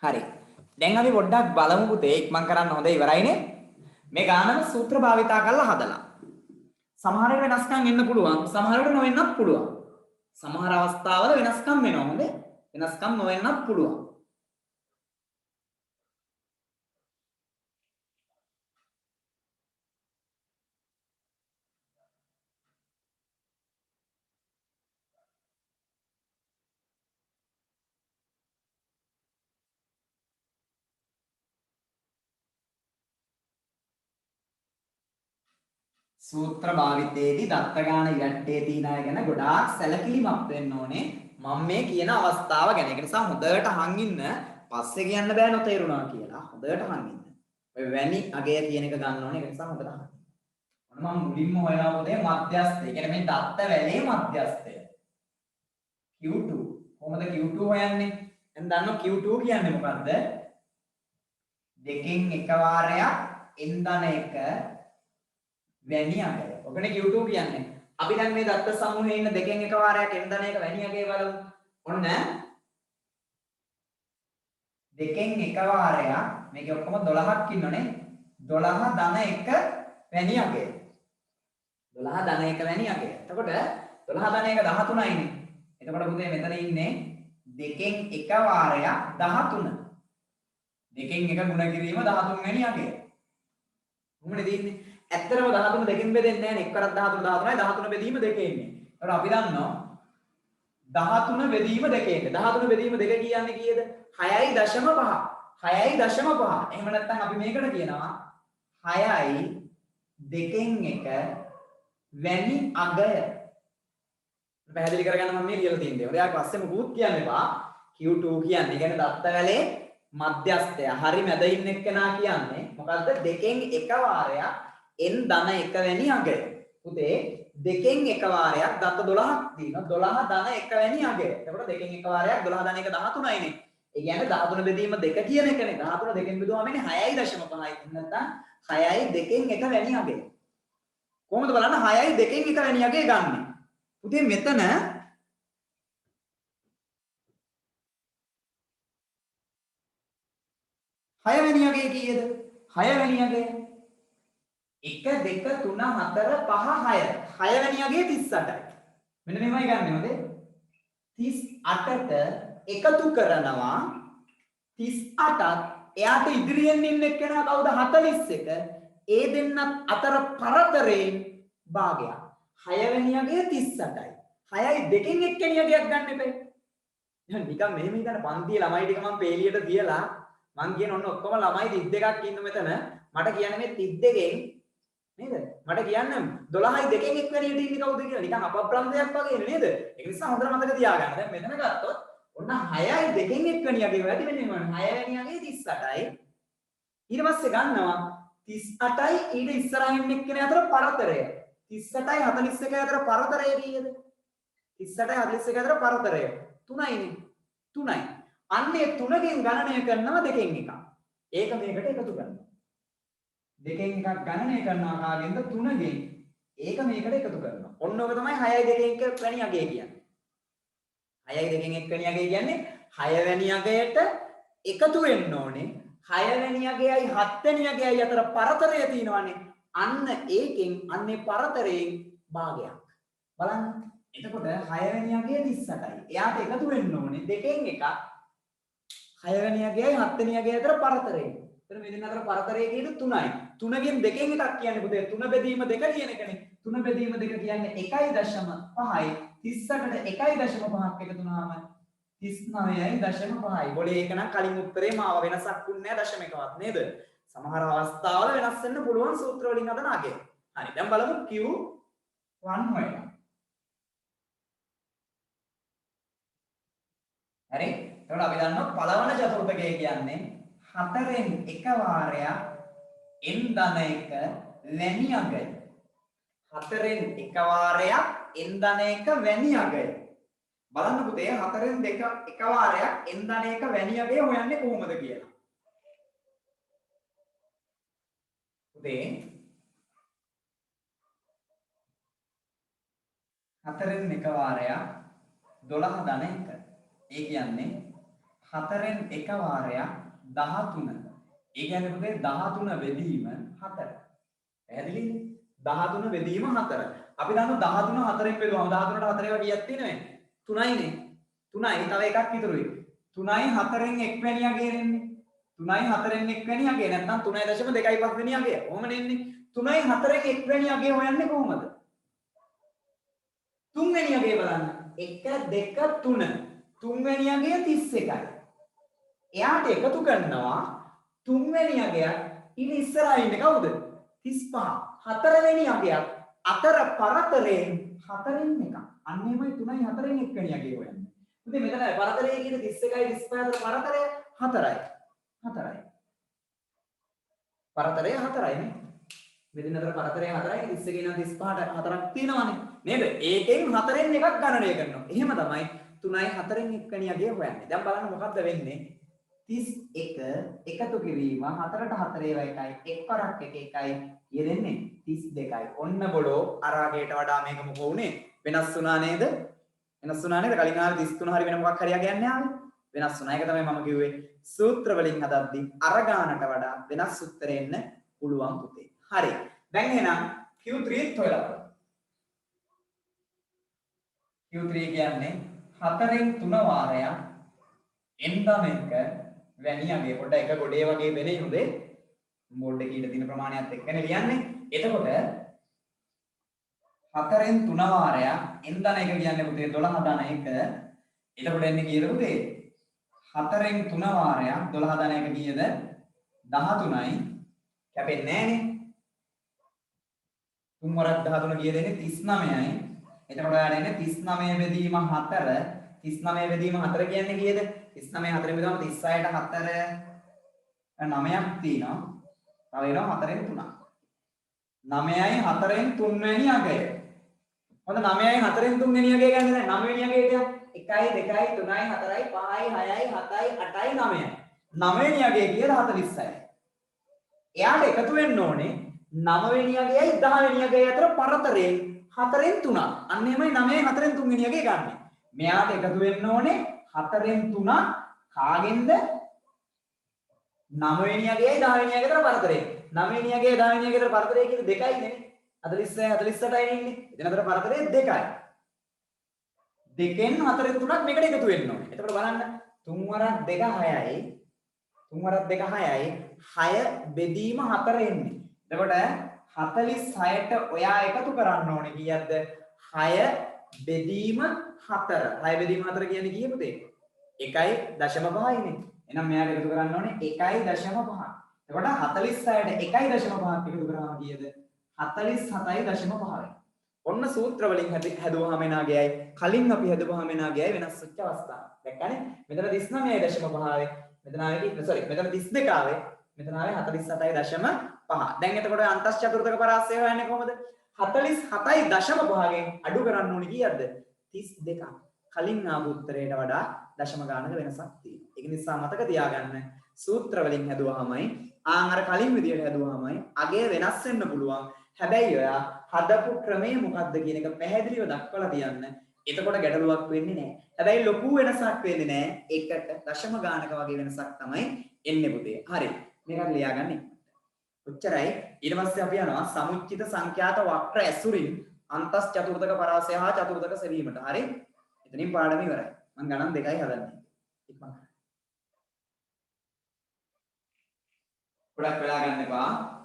හරි. දැන් අපි පොඩ්ඩක් බලමු පුතේ ඉක්මන් කරන්න හොඳ ඉවරයිනේ. මේ ගානම සූත්‍ර භාවිතා කරලා හදලා. සමහර වෙනස්කම් එන්න පුළුවන්. සමහරට නොවෙන්නත් පුළුවන්. සමහර අවස්ථාවල වෙනස්කම් වෙනවා හොඳේ. වෙනස්කම් නොවෙන්නත් පුළුවන්. සූත්‍ර භාවිතයේදී දත්තගාන ඉලට්ටේ තියෙන අය ගැන ගොඩාක් සැලකිලිමත් වෙන්න ඕනේ. මම මේ කියන අවස්ථාව ගැන. ඒක නිසා හොඳට අහන් ඉන්න. පස්සේ කියන්න බෑ නොතේරුණා කියලා. හොඳට අහන් ඉන්න. ඔය වැනි අගය කියන එක ගන්න ඕනේ. ඒක නිසා හොඳට අහන්. මම මුලින්ම හොයනවා පොතේ මධ්‍යස්ථය. ඒ කියන්නේ මේ දත්ත වැලේ මධ්‍යස්ථය. Q2. කොහොමද Q2 හොයන්නේ? දැන් දන්නවා Q2 කියන්නේ මොකද්ද? දෙකෙන් එක වාරයක් n ධන 1 වැනි අගය. ඔකනේ Q2 කියන්නේ. අපි දැන් මේ දත්ත සමූහයේ ඉන්න දෙකෙන් එක වාරයක් n ධන 1 වැනි අගය බලමු. ඔන්න දෙකෙන් එක වාරයක් මේකේ ඔක්කොම 12ක් ඉන්නෝනේ. 12 ධන 1 වැනි අගය. 12 ධන 1 වැනි අගය. එතකොට 12 ධන 1 13යිනේ. එතකොට පුතේ මෙතන ඉන්නේ දෙකෙන් එක වාරයක් 13. දෙකෙන් එක ගුණ කිරීම 13 වැනි අගය. කොහොමද දෙන්නේ? ඇත්තටම 13 දෙකෙන් බෙදෙන්නේ නැහැ නේ. එක්වරක් 13 13යි 13 බෙදීම දෙකේ ඉන්නේ. ඒකට අපි දන්නවා 13 බෙදීම දෙකේ ඉන්නේ. 13 බෙදීම දෙක කියන්නේ කීයද? 6.5. 6.5. එහෙම නැත්නම් අපි මේකට කියනවා 6යි දෙකෙන් එක වැනි අගය. පැහැදිලි කරගන්න මම මේ ලියලා තියෙන්නේ. ඔයාලා පස්සේ මොකුත් කියන්න එපා. Q2 කියන්නේ කියන්නේ දත්ත වැලේ මධ්‍යස්ථය. හරි මැද ඉන්න එක්කෙනා කියන්නේ මොකද්ද? දෙකෙන් එක වාරයක් n ධන 1 වැනි අගය. පුතේ දෙකෙන් එක වාරයක් දත්ත 12ක් තියෙනවා. 12 ධන 1 වැනි අගය. එතකොට දෙකෙන් එක වාරයක් 12 ධන 1 13යිනේ. ඒ කියන්නේ 13 බෙදීම 2 කියන එකනේ. 13 දෙකෙන් බෙදුවාම එන්නේ 6.5. නැත්නම් 6යි දෙකෙන් එක වැනි අගය. කොහොමද බලන්න 6යි දෙකෙන් එක වැනි අගය ගන්නෙ? පුතේ මෙතන 6 වැනි අගය කීයද? 6 වැනි අගය 1 2 3 4 5 6. 6 වැනි අගය 38යි. මෙන්න මෙහෙමයි ගන්නෙ හොඳේ. 38ට එකතු කරනවා 38ත් එයාට ඉදිරියෙන් ඉන්න එක්කෙනා කවුද? 41. ඒ දෙන්නත් අතර පරතරයෙන් භාගයක්. 6 වැනි අගය 38යි. 6යි දෙකෙන් එක්කෙනියටයක් ගන්න එපා. දැන් නිකන් මෙහෙම හිතන්න පන්තියේ ළමයි ටික මම පේලියට තියලා මං කියන ඔන්න ඔක්කොම ළමයි 32ක් ඉන්න මෙතන මට කියන්නේ මේ 32න් නේද? මට කියන්න 12යි දෙකෙන් එක්වැනියට ඉන්නේ කවුද කියලා නිකන් අපබ්‍රන්ථයක් වගේ නේද? ඒක නිසා හොඳට මතක තියාගන්න. දැන් මෙතන ගත්තොත් ඔන්න 6යි දෙකෙන් එක්වැනියගේ වැඩි වෙන්නේ මොනවද? 6 වැනියගේ 38යි. ඊට පස්සේ ගන්නවා 38යි ඊට ඉස්සරහින් එක්කෙනා අතර පරතරය. 38යි 41 අතර පරතරය කීයද? 38යි 41 අතර පරතරය 3යිනේ. 3යි. අන්නේ 3කින් ගණනය කරනවා දෙකෙන් එකක්. ඒක මේකට එකතු කරනවා. දෙකෙන් එකක් ගණනය කරනවා කාගෙන්ද? 3කින්. ඒක මේකට එකතු කරනවා. ඔන්න ඔක තමයි 6යි දෙකෙන් එක වැනි අගය කියන්නේ. 6යි දෙකෙන් එක වැනි අගය කියන්නේ 6 වැනි අගයට එකතු වෙන්න ඕනේ 6 වෙනි අගයයි 7 වෙනි අගයයි අතර පරතරය තියෙනවානේ. අන්න ඒකෙන් අන්නේ පරතරයෙන් භාගයක්. බලන්න. එතකොට 6 වෙනි අගය 38යි. එයාට එකතු වෙන්න ඕනේ දෙකෙන් එකක්. 6 වෙනි අගයයි 7 වෙනි අගයයි අතර පරතරය. එතන මේ දෙන්න අතර පරතරය කියන්නේ 3යි. 3කින් දෙකෙන් එකක් කියන්නේ පුතේ 3 බෙදීම 2 කියන එකනේ. 3 බෙදීම 2 කියන්නේ 1.5යි. 38ට 1.5ක් එකතු වුණාම 39.5යි. බොලේ ඒක නම් කලින් උත්තරේ මාව වෙනසක් වුන්නේ නැහැ දශම එකවත් නේද? සමහර අවස්ථාවල වෙනස් වෙන්න පුළුවන් සූත්‍ර වලින් අදන අගය. හරි. දැන් බලමු Q1 හොයන්න. හරි. එතකොට අපි දන්නවා පළවන චතුර්ථකය කියන්නේ 4න් එක වාරයක් n ධන 1 වැනි අගය. 4න් එක වාරයක් n ධන 1 වැනි අගය. බලන්න පුතේ 4න් දෙක එක වාරයක් n ධන 1 වැනි අගය හොයන්නේ කොහොමද කියලා. පුතේ 4න් එක වාරයක් 12 ධන 1. ඒ කියන්නේ 4න් එක වාරයක් 13. ඒ කියන්නේ පුතේ 13 බෙදීම 4. පැහැදිලිද? 13 බෙදීම 4. අපි දන්නවා 13 4න් බෙදුවම 13ට 4 ඒවා කීයක් තියෙනවද? 3යිනේ. 3යි තව එකක් ඉතුරුයි. 3යි 4න් 1 වැනි අගය එන්නේ. 3යි 4න් 1 වැනි අගය නැත්නම් 3.25 වෙනි අගය. කොහොමද එන්නේ? 3යි 4න් 1 වැනි අගය හොයන්නේ කොහොමද? 3 වෙනි අගය බලන්න. 1 2 3. 3 වෙනි අගය 31යි. එයාට එකතු කරනවා 3 වෙනි අගයත් ඊට ඉස්සරහින් ඉන්නේ කවුද? 35. 4 වෙනි අගයත් අතර පරතරයෙන් 4න් එකක්. අන්න එමය 3යි 4න් 1 වෙනි අගය හොයන්නේ. ඉතින් මෙතන පරතරය කියන්නේ 31යි 35 අතර පරතරය 4යි. 4යි. පරතරය 4යි නේ. මෙතන අතර පරතරය 4යි 31 ඉඳන් 35ට 4ක් තියෙනවානේ. නේද? ඒකෙන් 4න් එකක් ගණනය කරනවා. එහෙම තමයි 3යි 4න් 1 වෙනි අගය හොයන්නේ. දැන් බලන්න මොකක්ද වෙන්නේ? 31 එකතු කිරීම 4ට 4 ඒවා එකයි. එක් පරක් එක එකයි. යෙදෙන්නේ 32යි. ඔන්න බොලෝ අරාගයට වඩා මේක මොකෝ උනේ? වෙනස් වුණා නේද? වෙනස් වුණා නේද? කලින් ආවේ 33 හරි වෙන මොකක් හරි යන්නේ ආවේ. වෙනස් වුණා. ඒක තමයි මම කිව්වේ සූත්‍ර වලින් හදද්දී අර ගානට වඩා වෙනස් උත්තර එන්න පුළුවන් පුතේ. හරි. දැන් එහෙනම් Q3ත් හොයලා බලමු. Q3 කියන්නේ 4න් 3 වාරයක් n ධන 1 වැනි අගය. කොට එක ගොඩේ වගේ වෙන්නේ හොඳේ. මෝඩ් එකේ ඉඳ තියෙන ප්‍රමාණයත් එක්කනේ ලියන්නේ. එතකොට 4න් 3 වාරයක් n ධන 1 කියන්නේ පුතේ 12 ධන 1. එතකොට එන්නේ කීයද පුතේ? 4න් 3 වාරයක් 12 ධන 1 කීයද? 13යි. කැපෙන්නේ නැහනේ. 3 වරක් 13 කීයද එන්නේ? 39යි. එතකොට ඔයාලට එන්නේ 39 බෙදීම 4. 39 බෙදීම 4 කියන්නේ කීයද? 39 4න් බෙදුවම 36ට 4 9ක් තියෙනවා. තව එනවා 4න් 3ක්. 9යි 4න් 3 වෙනි අගය. හොඳ 9යි 4න් 3 වෙනි අගය ගන්න දැන් 9 වෙනි අගයට 1යි 2යි 3යි 4යි 5යි 6යි 7යි 8යි 9යි. 9 වෙනි අගය කියලා 46යි. එයාට එකතු වෙන්න ඕනේ 9 වෙනි අගයයි 10 වෙනි අගය අතර පරතරයෙන් 4න් 3ක්. අන්න එහෙමයි 9යි 4න් 3 වෙනි අගය ගන්න. මෙයාට එකතු වෙන්න ඕනේ 4න් 3ක් කාගෙන්ද? 9 වෙනි අගයයි 10 වෙනි අගය අතර පරතරයෙන්. 9 වෙනි අගයයි 10 වෙනි අගය අතර පරතරය කියන්නේ 2යි නේ. 46 48යි ඉන්නේ. එතන අතර පරතරය 2යි. 2න් 4න් 3ක් මේකට එකතු වෙන්න ඕනේ. එතකොට බලන්න 3 වරක් 2 6යි. 3 වරක් 2 6යි. 6 බෙදීම 4 එන්නේ. එතකොට 46ට ඔයා එකතු කරන්න ඕනේ කීයක්ද? 6 බෙදීම 4. 6 බෙදීම 4 කියන්නේ කීයද? 1.5යිනේ. එහෙනම් මෙයාට එකතු කරන්න ඕනේ 1.5. එතකොට 46ට 1.5ක් එකතු කරාම කීයද? 47.5. ඔන්න සූත්‍ර වලින් හැදුවාම එන අගයයි කලින් අපි හැදුවාම එන අගයයි වෙනස් වෙච්ච අවස්ථාව. දැක්කනේ? මෙතන 39.5. මෙතන ආවේ sorry මෙතන 32 ආවේ. මෙතන ආවේ 47.5. දැන් එතකොට අන්තස් චතුර්ථක පරාසය හොයන්නේ කොහොමද? 47.5ගෙන් අඩු කරන්න ඕනේ කීයක්ද? 32ක්. කලින් ආපු උත්තරයට වඩා දශම ගානක වෙනසක් තියෙනවා. ඒක නිසා මතක තියාගන්න සූත්‍ර වලින් හැදුවාමයි ආන් අර කලින් විදියට හැදුවාමයි අගය වෙනස් වෙන්න පුළුවන්. හැබැයි ඔයා හදපු ක්‍රමය මොකක්ද කියන එක පැහැදිලිව දක්වලා තියන්න. එතකොට ගැටලුවක් වෙන්නේ නැහැ. හැබැයි ලොකු වෙනසක් වෙන්නේ නැහැ. එකට දශම ගානක වගේ වෙනසක් තමයි එන්නේ පුතේ. හරි. මේකට ලියාගන්න. ඔච්චරයි. ඊට පස්සේ අපි යනවා සමුච්චිත සංඛ්‍යාත වක්‍ර ඇසුරින් අන්තස් චතුර්ථක පරාසය හා චතුර්ථක සෙවීමට. හරි. එතනින් පාඩම ඉවරයි. මම ගණන් දෙකයි හදන්නේ. ඉක්මනට. ගොඩක් වෙලා ගන්න එපා.